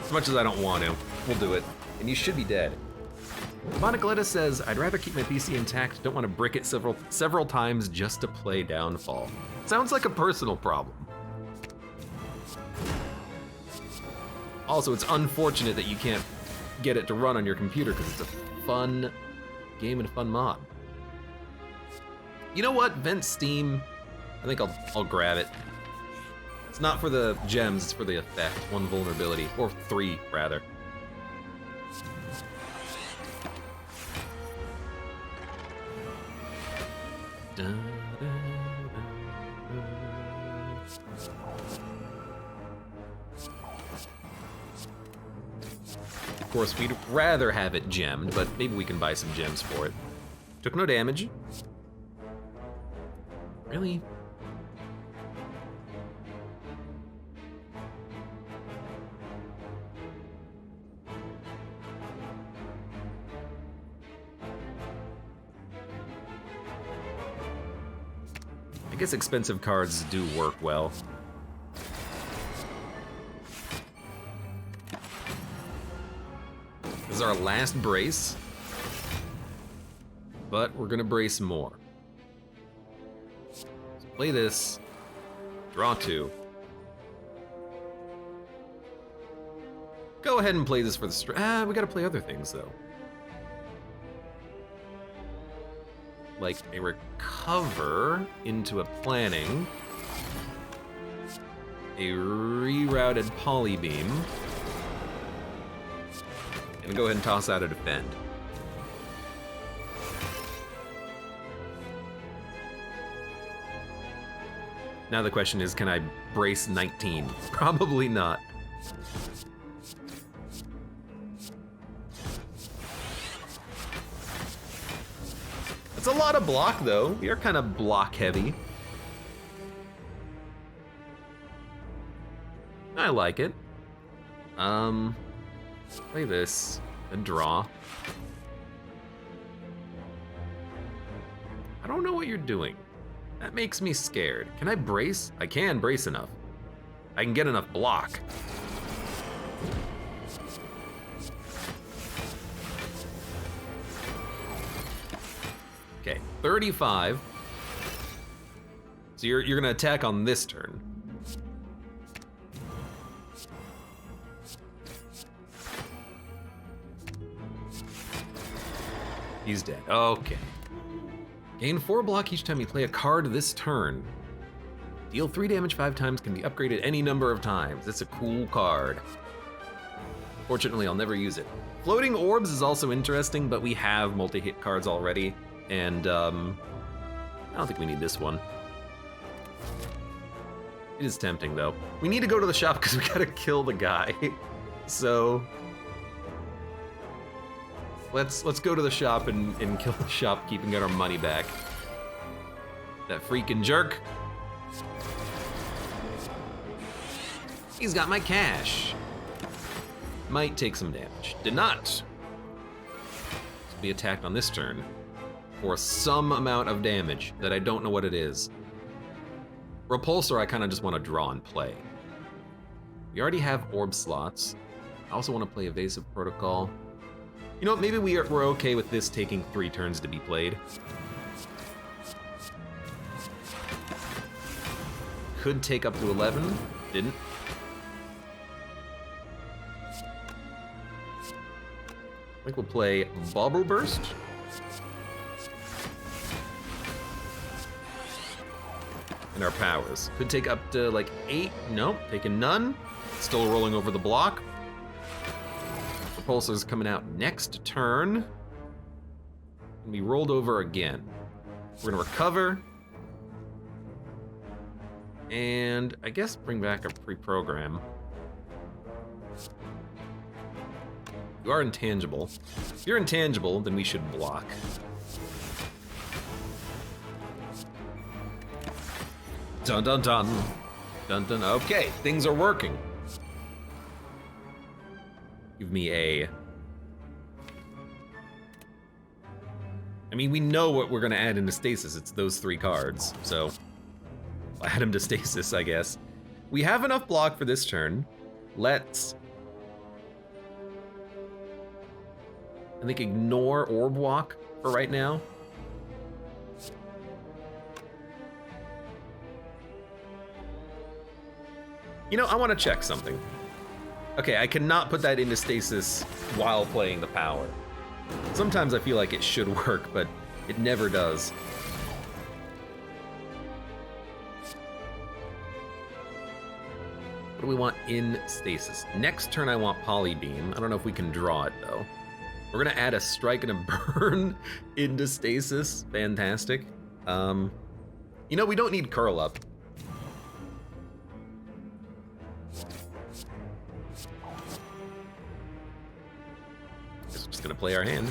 As much as I don't want to, we'll do it. And you should be dead. Monagletta says, I'd rather keep my PC intact, don't want to brick it several times just to play Downfall. Sounds like a personal problem. Also, it's unfortunate that you can't get it to run on your computer because it's a fun game and a fun mod. You know what? Vent Steam. I think I'll grab it. It's not for the gems, it's for the effect. 1 vulnerability, or 3 rather. Of course, we'd rather have it gemmed, but maybe we can buy some gems for it. Took no damage. Really? I guess expensive cards do work well. This is our last brace, but we're gonna brace more. So play this, draw 2. Go ahead and play this for the we gotta play other things though. Like a recover into a planning, a rerouted polybeam, and go ahead and toss out a defend. Now the question is, can I brace 19? Probably not. It's a lot of block though. We are kind of block heavy. I like it. Play this and draw. I don't know what you're doing. That makes me scared. Can I brace? I can brace enough. I can get enough block. Okay, 35. So you're gonna attack on this turn. He's dead. Okay. Gain 4 block each time you play a card this turn. Deal 3 damage 5 times, can be upgraded any number of times. It's a cool card. Fortunately, I'll never use it. Floating Orbs is also interesting, but we have multi-hit cards already, and I don't think we need this one. It is tempting, though. We need to go to the shop because we gotta kill the guy. So let's go to the shop and kill the shopkeep and get our money back. That freaking jerk. He's got my cash. Might take some damage. Did not. Be attacked on this turn for some amount of damage that I don't know what it is. Repulsor, I kind of just want to draw and play. We already have orb slots. I also want to play Evasive Protocol. You know what, maybe we're okay with this taking 3 turns to be played. Could take up to 11, didn't. I think we'll play Bubble Burst. And our powers. Could take up to like 8, nope, taking none. Still rolling over the block. Repulsor's coming out next turn. And we rolled over again. We're gonna recover. And I guess bring back a pre-program. You are intangible. If you're intangible, then we should block. Dun dun dun. Dun dun. Okay, things are working. Give me a... I mean, we know what we're gonna add into stasis. It's those 3 cards, so... I'll add him to stasis, I guess. We have enough block for this turn. Let's... I think ignore Orb Walk for right now. You know, I want to check something. Okay, I cannot put that into stasis while playing the power. Sometimes I feel like it should work, but it never does. What do we want in stasis? Next turn I want Polybeam. I don't know if we can draw it though. We're gonna add a strike and a burn into stasis. Fantastic. You know, we don't need curl up. Guess we're just gonna play our hand.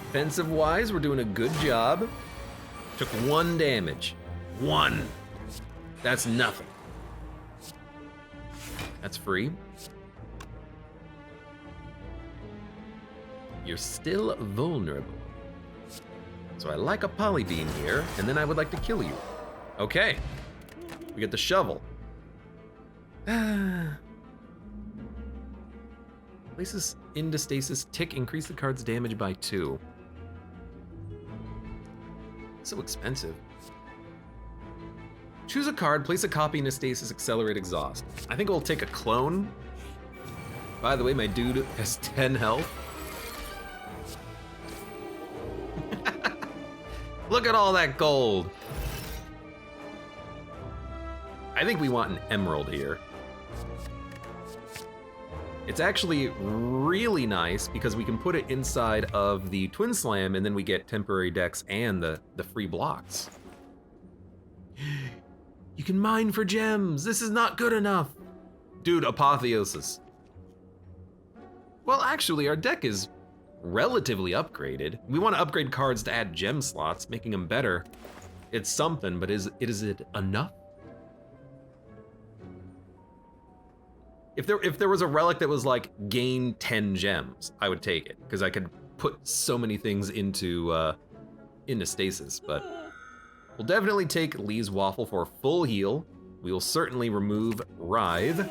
Defensive wise, we're doing a good job. Took 1 damage. 1. That's nothing. That's free. You're still vulnerable. So I like a Polybeam here, and then I would like to kill you. Okay. We get the shovel. Places into stasis, tick, increase the card's damage by 2. So expensive. Choose a card, place a copy into stasis, accelerate exhaust. I think we'll take a clone. By the way, my dude has 10 health. Look at all that gold. I think we want an emerald here. It's actually really nice because we can put it inside of the Twin Slam and then we get temporary decks and the free blocks. You can mine for gems. This is not good enough. Dude, Apotheosis. Well, actually, our deck is relatively upgraded. We want to upgrade cards to add gem slots, making them better. It's something, but is it enough? If there was a relic that was like gain 10 gems, I would take it because I could put so many things into stasis. But we'll definitely take Lee's Waffle for full heal. We will certainly remove Writhe.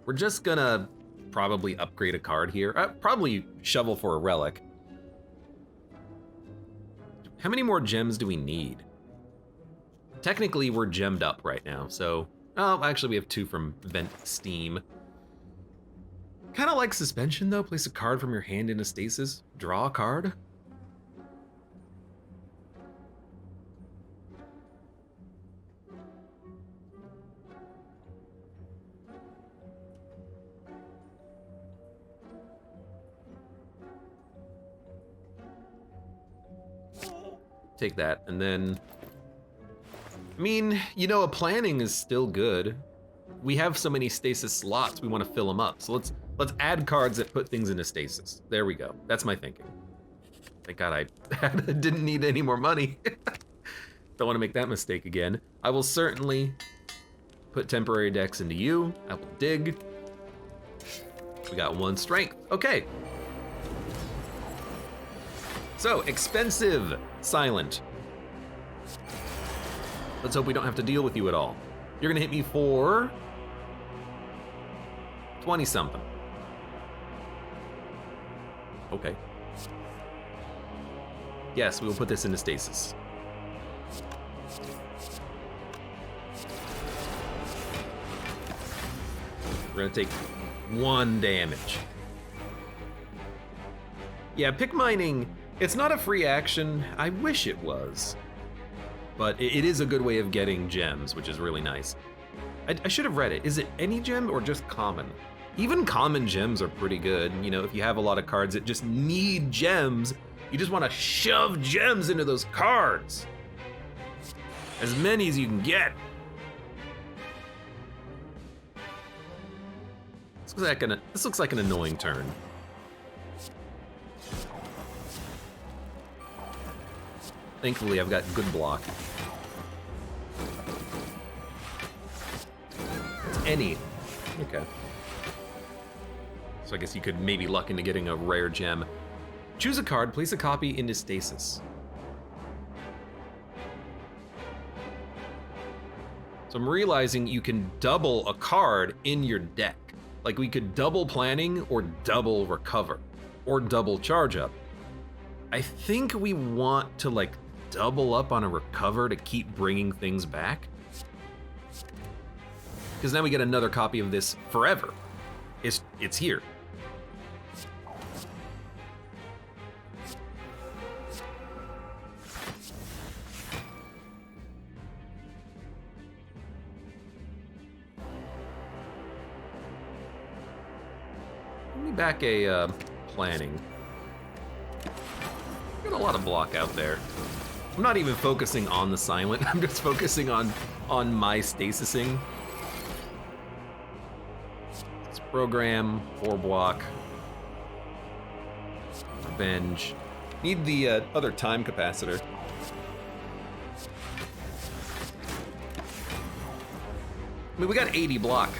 We're just gonna probably upgrade a card here. Probably shovel for a relic. How many more gems do we need? Technically, we're gemmed up right now, so Oh, actually we have 2 from Vent Steam. Kind of like suspension though. Place a card from your hand into stasis. Draw a card. Take that, and then, I mean, you know, a planning is still good. We have so many stasis slots, we want to fill them up. So let's add cards that put things into stasis. There we go. That's my thinking. Thank God I didn't need any more money. Don't want to make that mistake again. I will certainly put temporary decks into you. I will dig. We got 1 strength. Okay. So, expensive silent. Let's hope we don't have to deal with you at all. You're gonna hit me for 20 something. Okay. Yes, we will put this into stasis. We're gonna take 1 damage. Yeah, pick mining, it's not a free action. I wish it was. But it is a good way of getting gems, which is really nice. I should have read it. Is it any gem or just common? Even common gems are pretty good. You know, if you have a lot of cards that just need gems, you just want to shove gems into those cards. As many as you can get. This looks like an annoying turn. Thankfully, I've got good block. It's any. Okay. So I guess you could maybe luck into getting a rare gem. Choose a card, place a copy into stasis. So I'm realizing you can double a card in your deck. Like we could double planning or double recover or double charge up. I think we want to like double up on a recover to keep bringing things back. Because now we get another copy of this forever. It's here. Give me back a planning. Got a lot of block out there. I'm not even focusing on the silent, I'm just focusing on my stasising. Let's program, 4 block. Revenge. Need the other time capacitor. I mean, we got 80 block.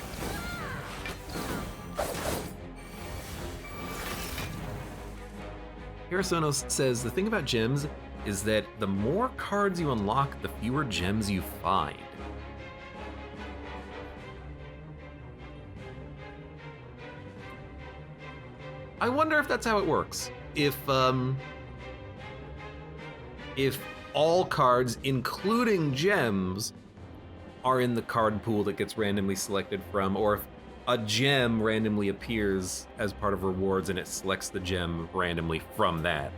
Hirasonos says, the thing about gems is that the more cards you unlock, the fewer gems you find. I wonder if that's how it works. If all cards, including gems, are in the card pool that gets randomly selected from, or if a gem randomly appears as part of rewards and it selects the gem randomly from that.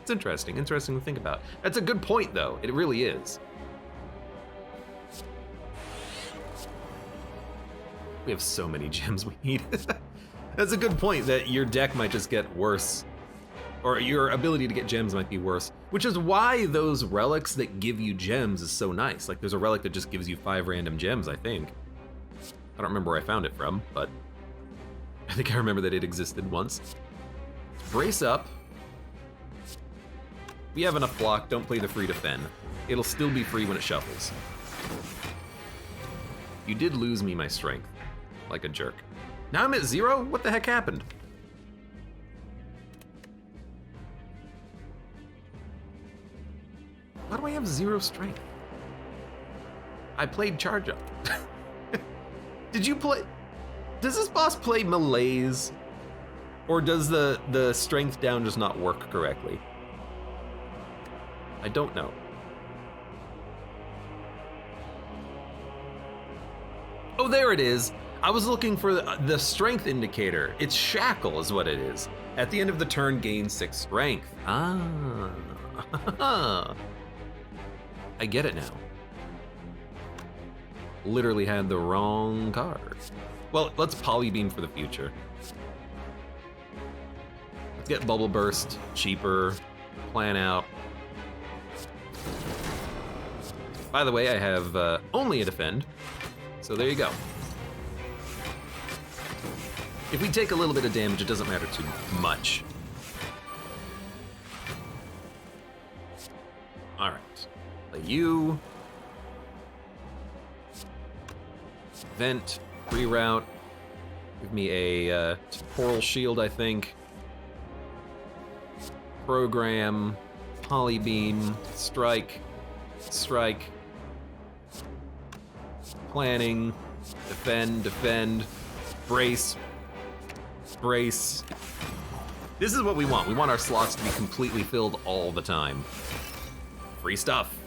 It's interesting to think about. That's a good point though, it really is. We have so many gems we need. That's a good point that your deck might just get worse, or your ability to get gems might be worse, which is why those relics that give you gems is so nice. Like there's a relic that just gives you 5 random gems, I think. I don't remember where I found it from, but I think I remember that it existed once. Brace up. We have enough block, don't play the free defend. It'll still be free when it shuffles. You did lose me my strength, like a jerk. Now I'm at 0? What the heck happened? Why do I have 0 strength? I played charge up. Did you play? Does this boss play malaise? Or does the strength down just not work correctly? I don't know. Oh, there it is. I was looking for the strength indicator. It's shackle is what it is. At the end of the turn, gain 6 strength. Ah. I get it now. Literally had the wrong card. Well, let's polybeam for the future. Let's get bubble burst, cheaper, plan out. By the way, I have only a defend, so there you go. If we take a little bit of damage, it doesn't matter too much. All right, play you. Vent, reroute. Give me a temporal shield, I think. Program, polybeam, strike, strike. Planning, defend, defend, brace, brace. This is what we want. We want our slots to be completely filled all the time. Free stuff.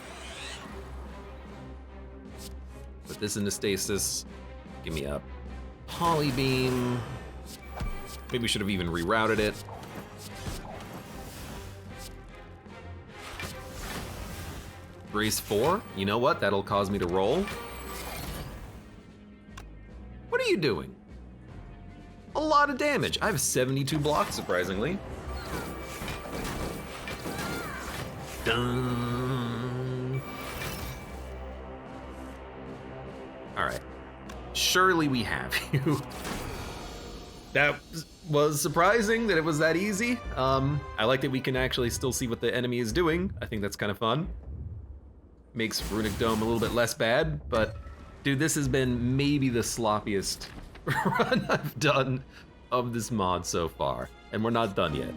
Put this into stasis. Give me a polybeam. Maybe we should have even rerouted it. Brace 4. You know what? That'll cause me to roll. What are you doing? A lot of damage. I have 72 blocks, surprisingly. Dun. All right. Surely we have you. That was surprising that it was that easy. I like that we can actually still see what the enemy is doing. I think that's kind of fun. Makes Runic Dome a little bit less bad, but dude, this has been maybe the sloppiest run I've done of this mod so far, and we're not done yet.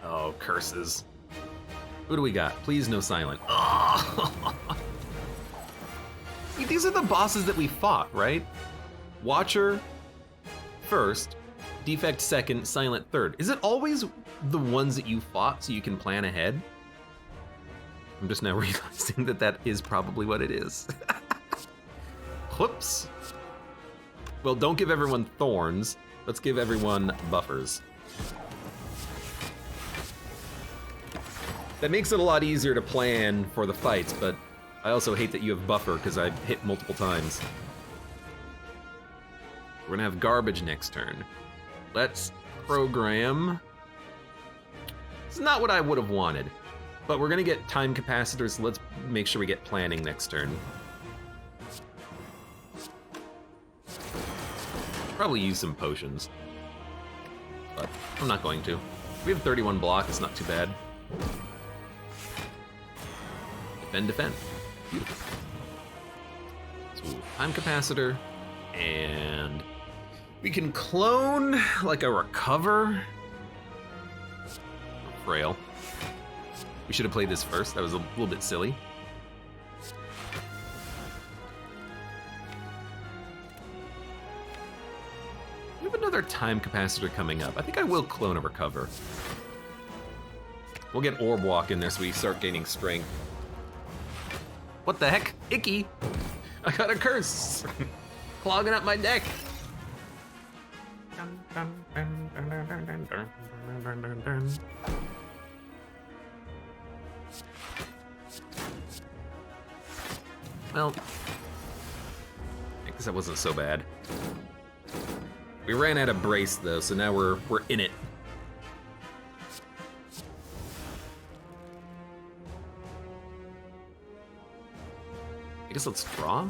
Oh, curses. Who do we got? Please no silent. Oh. These are the bosses that we fought, right? Watcher first, Defect second, Silent third. Is it always the ones that you fought so you can plan ahead? I'm just now realizing that that is probably what it is. Whoops. Well, don't give everyone thorns. Let's give everyone buffers. That makes it a lot easier to plan for the fights, but I also hate that you have buffer because I hit multiple times. We're gonna have garbage next turn. Let's program. This is not what I would have wanted. But we're gonna get time capacitors, so let's make sure we get planning next turn. Probably use some potions, but I'm not going to. We have 31 block, it's not too bad. Defend, defend. Beautiful. So time capacitor, and we can clone like a recover. Frail. We should have played this first. That was a little bit silly. We have another time capacitor coming up. I think I will clone a recover. We'll get orb walk in there so we start gaining strength. What the heck? Icky! I got a curse! Clogging up my deck. Well, I guess that wasn't so bad. We ran out of brace though, so now we're in it. I guess let's draw.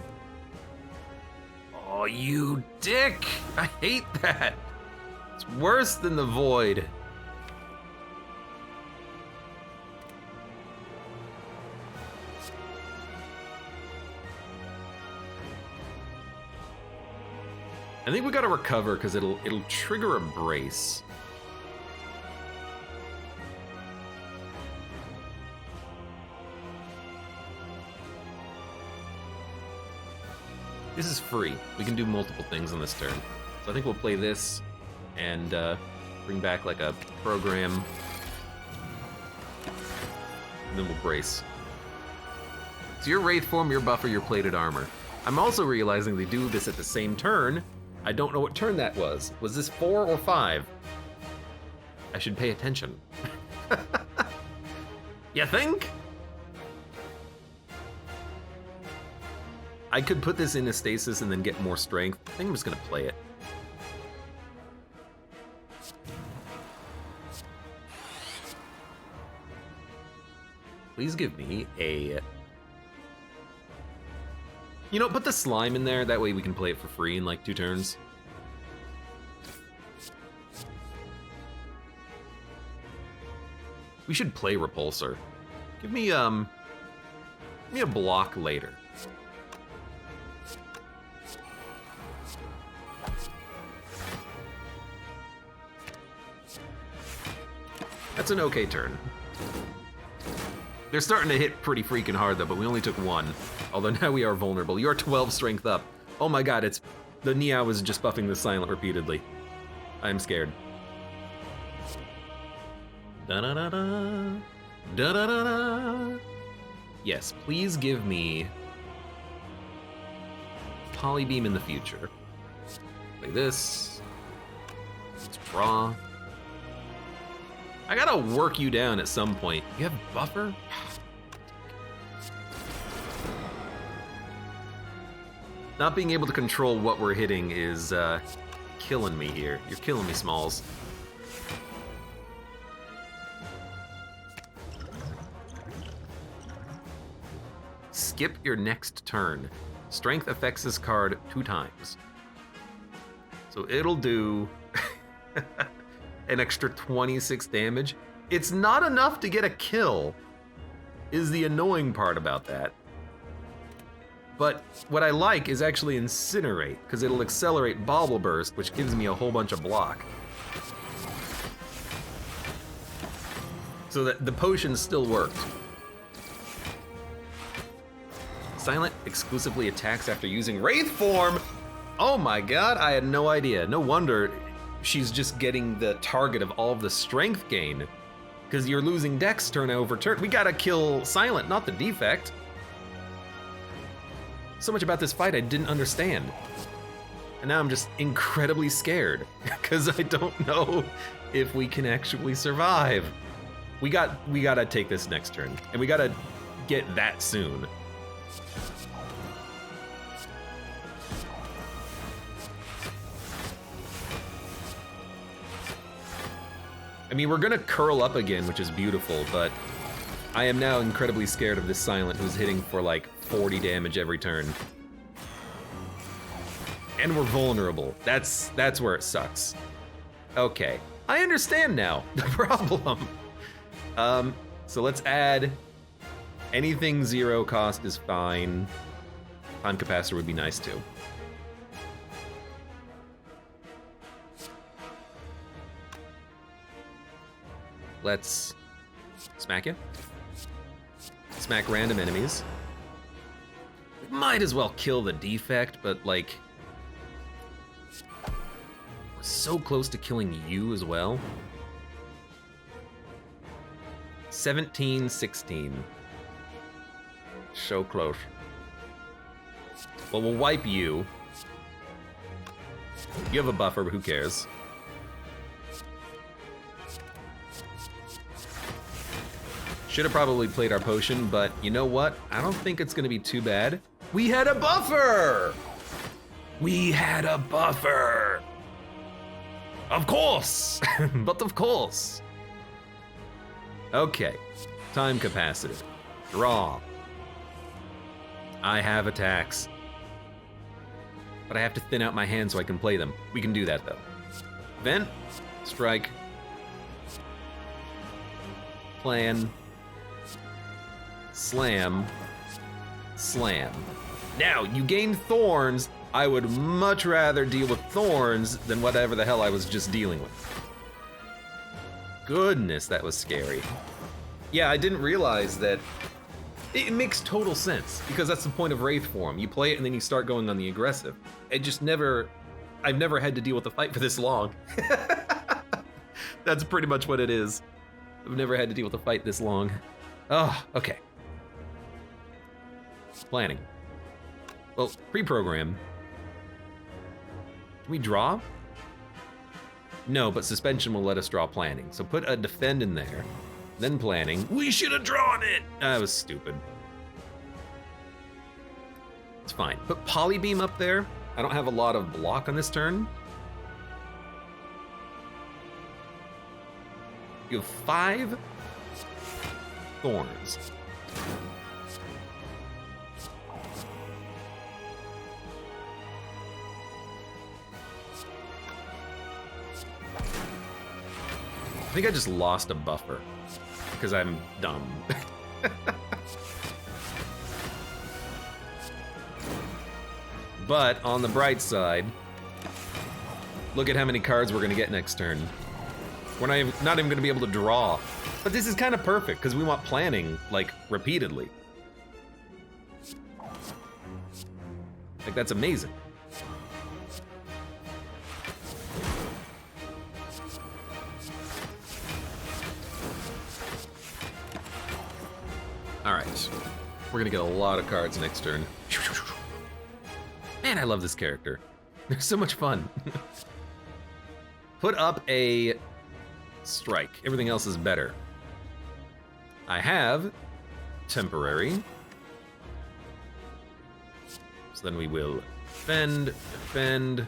Oh, you dick! I hate that. It's worse than the void. I think we gotta recover because it'll trigger a brace. This is free. We can do multiple things on this turn. So I think we'll play this and bring back like a program. And then we'll brace. So your Wraith form, your buffer, your plated armor. I'm also realizing they do this at the same turn. I don't know what turn that was. Was this 4 or 5? I should pay attention. You think? I could put this into stasis and then get more strength. I think I'm just gonna play it. Please give me a... You know, put the slime in there, that way we can play it for free in like 2 turns. We should play Repulsor. Give me a block later. That's an okay turn. They're starting to hit pretty freaking hard though, but we only took 1. Although now we are vulnerable. You're 12 strength up. Oh my god, it's... The Niao is just buffing the silent repeatedly. I'm scared. Da-da-da-da. Da-da-da-da. Yes, please give me... Polybeam in the future. Play this. Let's draw. I gotta work you down at some point. You have buffer? Not being able to control what we're hitting is killing me here. You're killing me, Smalls. Skip your next turn. Strength affects this card 2 times. So it'll do an extra 26 damage. It's not enough to get a kill, is the annoying part about that. But what I like is actually Incinerate, because it'll accelerate Bauble Burst, which gives me a whole bunch of block. So that the potion still worked. Silent exclusively attacks after using Wraith form. Oh my god, I had no idea. No wonder she's just getting the target of all of the strength gain. Because you're losing dex turn over turn. We gotta kill Silent, not the defect. So much about this fight I didn't understand. And now I'm just incredibly scared. Because I don't know if we can actually survive. We gotta take this next turn. And we gotta get that soon. I mean, we're gonna curl up again, which is beautiful, but I am now incredibly scared of this Silent who's hitting for like 40 damage every turn. And we're vulnerable. That's where it sucks. Okay, I understand now the problem. So let's add anything 0 cost is fine. Time capacitor would be nice too. Let's smack you. Smack random enemies. Might as well kill the defect, but like, we're so close to killing you as well. 17, 16. So close. Well, we'll wipe you. You have a buffer, but who cares? Should have probably played our potion, but you know what? I don't think it's gonna be too bad. We had a buffer! We had a buffer! Of course! But of course! Okay, time capacitor. Draw. I have attacks. But I have to thin out my hand so I can play them. We can do that though. Vent, strike, plan, slam, slam. Now, you gain thorns. I would much rather deal with thorns than whatever the hell I was just dealing with. Goodness, that was scary. Yeah, I didn't realize that. It makes total sense, because that's the point of Wraith form. You play it and then you start going on the aggressive. It just never, I've never had to deal with a fight for this long. That's pretty much what it is. I've never had to deal with a fight this long. Oh, okay. Planning. Well, pre-program. Can we draw? No, but suspension will let us draw planning. So put a defend in there, then planning. We should have drawn it! That was stupid. It's fine. Put polybeam up there. I don't have a lot of block on this turn. You have 5 thorns. I think I just lost a buffer because I'm dumb. But on the bright side, look at how many cards we're gonna get next turn. We're not even gonna be able to draw. But this is kind of perfect because we want planning like repeatedly. Like that's amazing. All right, we're gonna get a lot of cards next turn. Man, I love this character. They're so much fun. Put up a strike. Everything else is better. I have temporary. So then we will defend.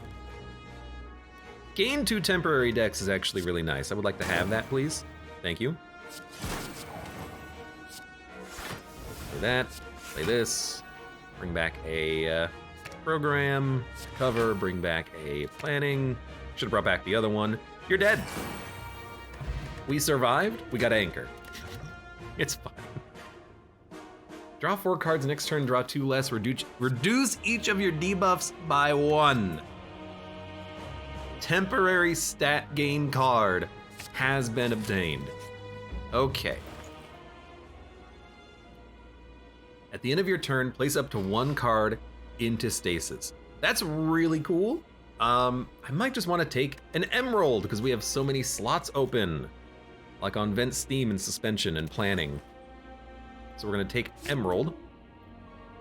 Gain 2 temporary decks is actually really nice. I would like to have that, please. Thank you. Play that, play this, bring back a program, cover, bring back a planning. Should have brought back the other one. You're dead. We survived, we got anchor. It's fine. Draw 4 cards next turn, draw 2 less, reduce each of your debuffs by 1. Temporary stat gain card has been obtained. Okay. At the end of your turn, place up to 1 card into stasis. That's really cool. I might just want to take an emerald because we have so many slots open, like on Vent Steam and suspension and planning. So we're gonna take emerald.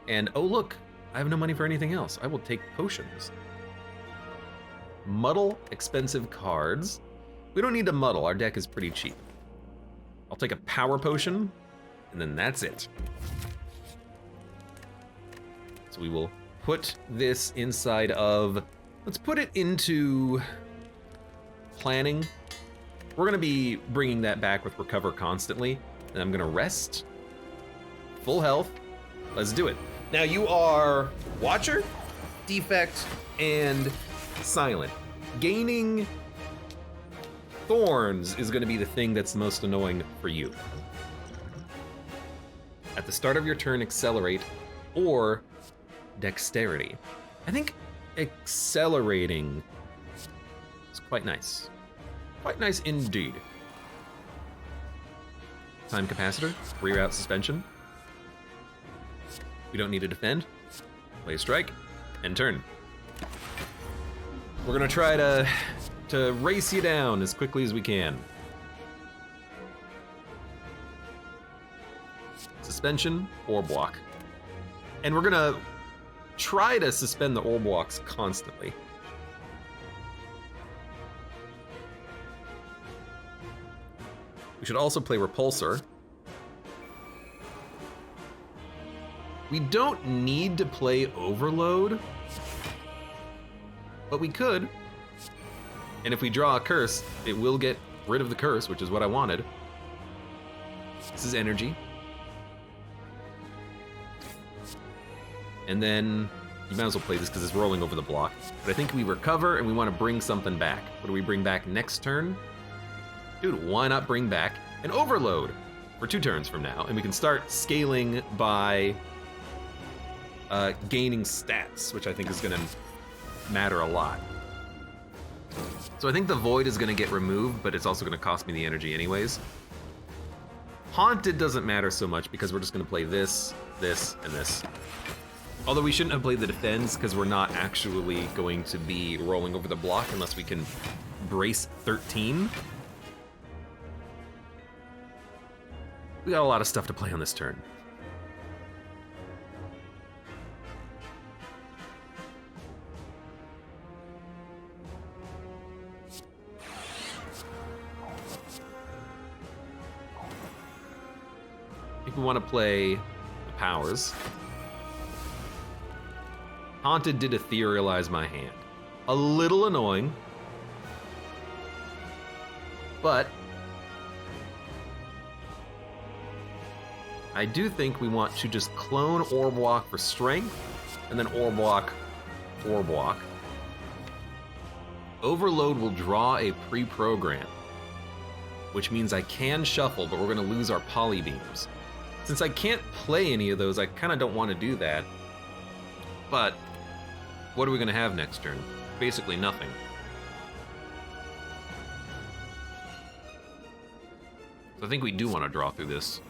And oh look, I have no money for anything else. I will take potions. Muddle expensive cards. We don't need to muddle, our deck is pretty cheap. I'll take a power potion, and then that's it. So we will put this inside of, let's put it into planning. We're gonna be bringing that back with recover constantly, and I'm gonna rest, full health, let's do it. Now you are Watcher, Defect, and Silent. Gaining Thorns is gonna be the thing that's most annoying for you. At the start of your turn, accelerate, or Dexterity. I think accelerating is quite nice. Quite nice indeed. Time capacitor, reroute suspension. We don't need to defend. Play a strike, and turn. We're gonna try to race you down as quickly as we can. Suspension, orb walk. And we're gonna try to suspend the orb walks constantly. We should also play Repulsor. We don't need to play Overload, but we could. And if we draw a curse, it will get rid of the curse, which is what I wanted. This is energy. And then you might as well play this because it's rolling over the block. But I think we recover and we want to bring something back. What do we bring back next turn? Dude, why not bring back an Overload for 2 turns from now? And we can start scaling by gaining stats, which I think is gonna matter a lot. So I think the Void is gonna get removed, but it's also gonna cost me the energy anyways. Haunted doesn't matter so much because we're just gonna play this, this, and this. Although we shouldn't have played the defense because we're not actually going to be rolling over the block unless we can brace 13. We got a lot of stuff to play on this turn. we want to play the powers. Haunted did etherealize my hand. A little annoying, but I do think we want to just clone Orb Walk for strength, and then Orb Walk, Orb Walk. Overload will draw a pre-program, which means I can shuffle, but we're gonna lose our poly beams. Since I can't play any of those, I kinda don't wanna do that. But what are we gonna have next turn? Basically nothing. So I think we do wanna draw through this.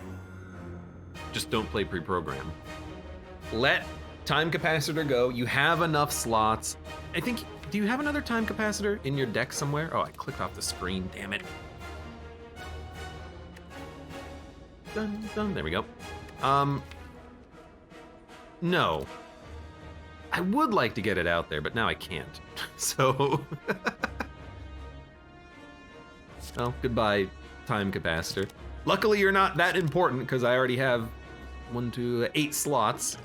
Just don't play pre-program. Let time capacitor go. You have enough slots. I think, do you have another time capacitor in your deck somewhere? Oh, I clicked off the screen, damn it. Dun, dun, there we go. No. I would like to get it out there, but now I can't. So, well, goodbye, time capacitor. Luckily, you're not that important because I already have 8 slots.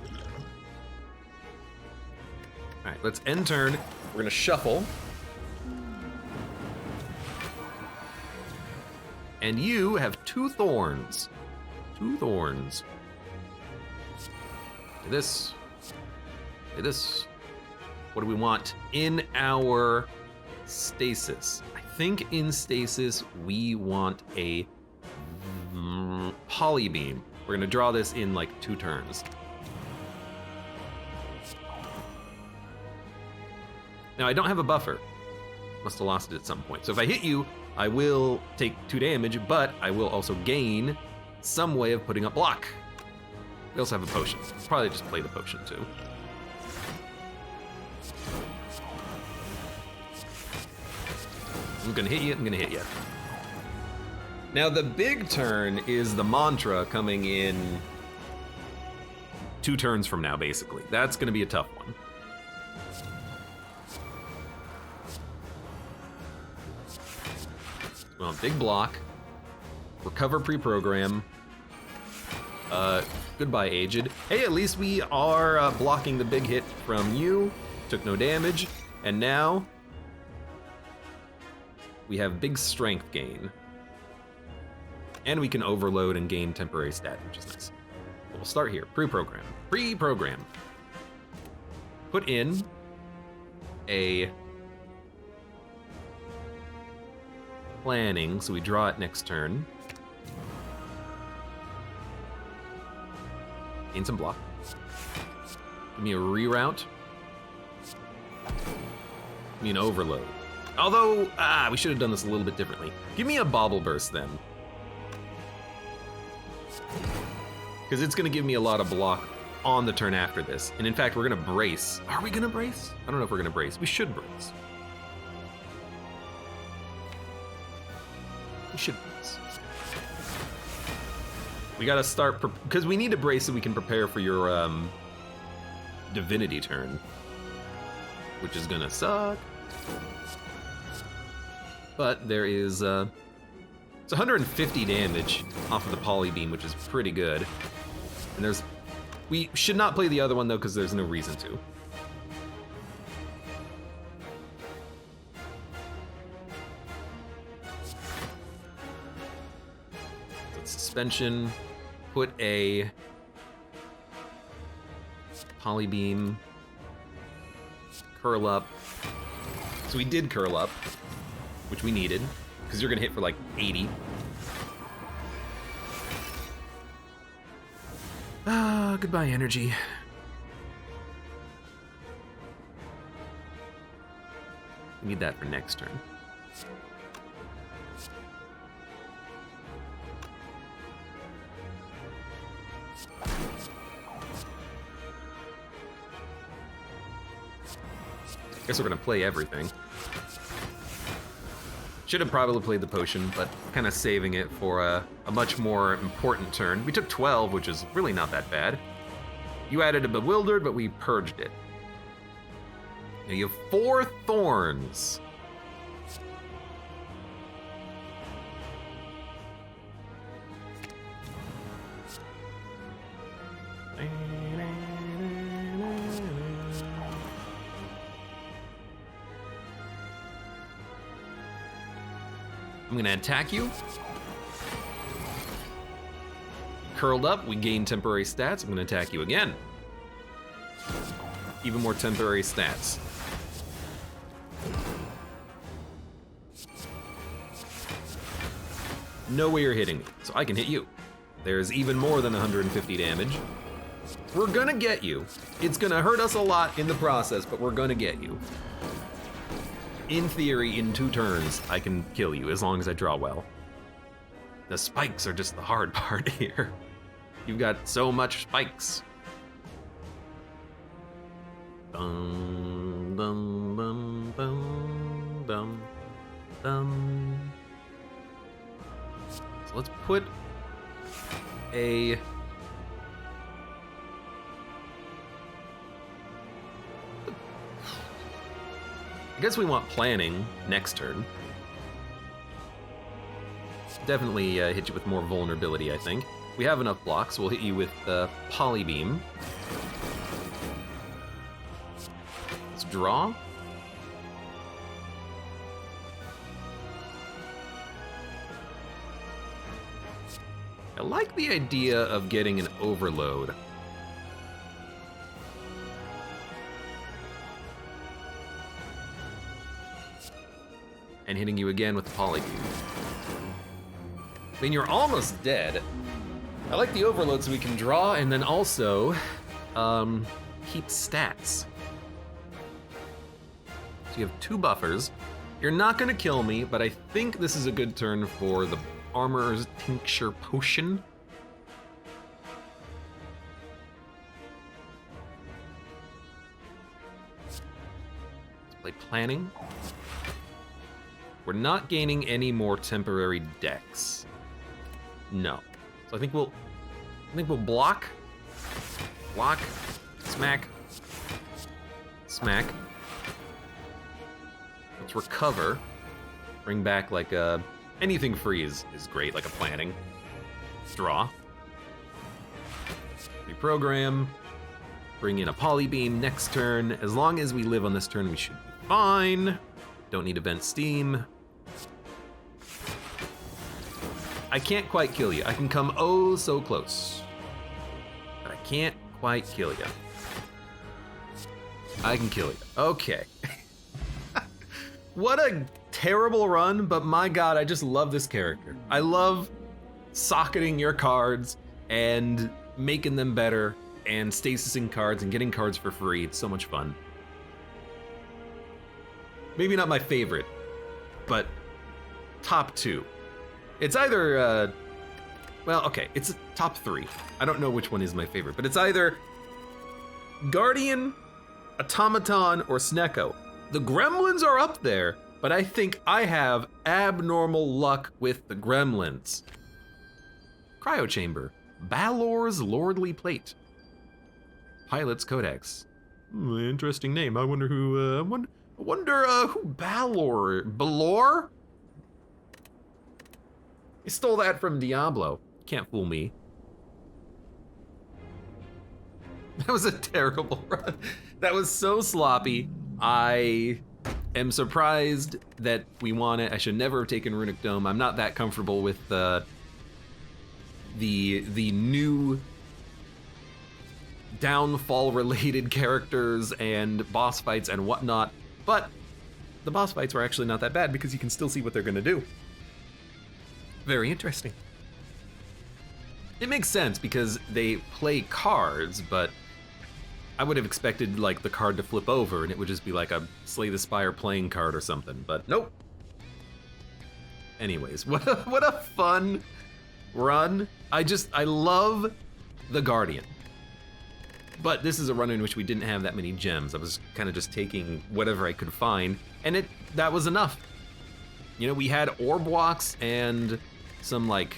All right, let's end turn. We're gonna shuffle. And you have 2 thorns. 2 thorns. Do this. Do this. What do we want in our stasis? I think in stasis we want a poly beam. We're gonna draw this in like 2 turns. Now I don't have a buffer. Must have lost it at some point. So if I hit you, I will take 2 damage, but I will also gain some way of putting up block. We also have a potion. Probably just play the potion too. I'm gonna hit you, I'm gonna hit you. Now the big turn is the mantra coming in 2 turns from now, basically. That's gonna be a tough one. Well, big block. Recover pre-program. Goodbye, Aged. Hey, at least we are blocking the big hit from you. Took no damage. And now we have big strength gain. And we can overload and gain temporary stat, which is nice. We'll start here. Pre-program. Pre-program. Put in a planning, so we draw it next turn. Gain some block. Give me a reroute. Give me an overload. Although, we should have done this a little bit differently. Give me a bauble burst then. Because it's gonna give me a lot of block on the turn after this. And in fact, we're gonna brace. Are we gonna brace? I don't know if we're gonna brace. We should brace. We should brace. We gotta start, because we need to brace so we can prepare for your divinity turn. Which is gonna suck. But there is, it's 150 damage off of the poly beam, which is pretty good. And we should not play the other one though, because there's no reason to. Suspension, put a poly beam, curl up. So we did curl up, which we needed, because you're gonna hit for like 80. Goodbye, energy. We need that for next turn. Guess we're gonna play everything. Should have probably played the potion, but kind of saving it for a much more important turn. We took 12, which is really not that bad. You added a Bewildered, but we purged it. Now you have 4 thorns. I'm gonna attack you. Curled up, we gain temporary stats. I'm gonna attack you again. Even more temporary stats. No way you're hitting me, so I can hit you. There's even more than 150 damage. We're gonna get you. It's gonna hurt us a lot in the process, but we're gonna get you. In theory, in 2 turns, I can kill you as long as I draw well. The spikes are just the hard part here. You've got so much spikes. Dum, dum, dum, dum, dum, dum. So let's put a... I guess we want planning next turn. Definitely hit you with more vulnerability, I think. We have enough blocks, we'll hit you with Polybeam. Let's draw. I like the idea of getting an overload. And hitting you again with the Polybeam. I mean, you're almost dead. I like the overload so we can draw and then also keep stats. So you have 2 buffers. You're not gonna kill me, but I think this is a good turn for the Armorer's Tincture Potion. Let's play Planning. We're not gaining any more temporary decks. No. So I think we'll block, smack, smack. Let's recover. Bring back like anything free is great, like a planning. Draw. Reprogram. Bring in a Polybeam next turn. As long as we live on this turn, we should be fine. Don't need Event Steam. I can't quite kill you. I can come oh so close. But I can't quite kill you. I can kill you. Okay. What a terrible run, but my god, I just love this character. I love socketing your cards and making them better and stasising cards and getting cards for free. It's so much fun. Maybe not my favorite, but top 2. It's either, well, okay, it's top 3. I don't know which one is my favorite, but it's either Guardian, Automaton, or Snecko. The Gremlins are up there, but I think I have abnormal luck with the Gremlins. Cryo Chamber, Balor's Lordly Plate, Pilot's Codex. Interesting name. I wonder who, who Balor? He stole that from Diablo. Can't fool me. That was a terrible run. That was so sloppy. I am surprised that we won it. I should never have taken Runic Dome. I'm not that comfortable with the new downfall-related characters and boss fights and whatnot, but the boss fights were actually not that bad because you can still see what they're gonna do. Very interesting. It makes sense because they play cards, but I would have expected like the card to flip over and it would just be like a Slay the Spire playing card or something, but nope. Anyways, what a fun run. I love the Guardian. But this is a run in which we didn't have that many gems. I was kind of just taking whatever I could find, and that was enough. You know, we had orb walks and some like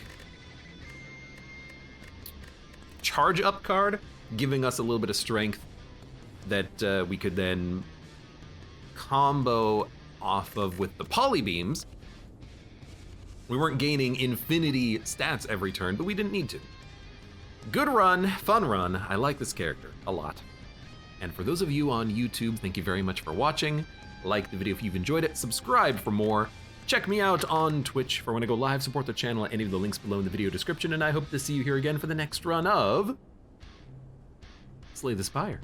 charge up card, giving us a little bit of strength that we could then combo off of with the Polybeams. We weren't gaining infinity stats every turn, but we didn't need to. Good run, fun run. I like this character a lot. And for those of you on YouTube, thank you very much for watching. Like the video if you've enjoyed it, subscribe for more, Check me out on Twitch for when I go live. Support the channel at any of the links below in the video description, and I hope to see you here again for the next run of Slay the Spire.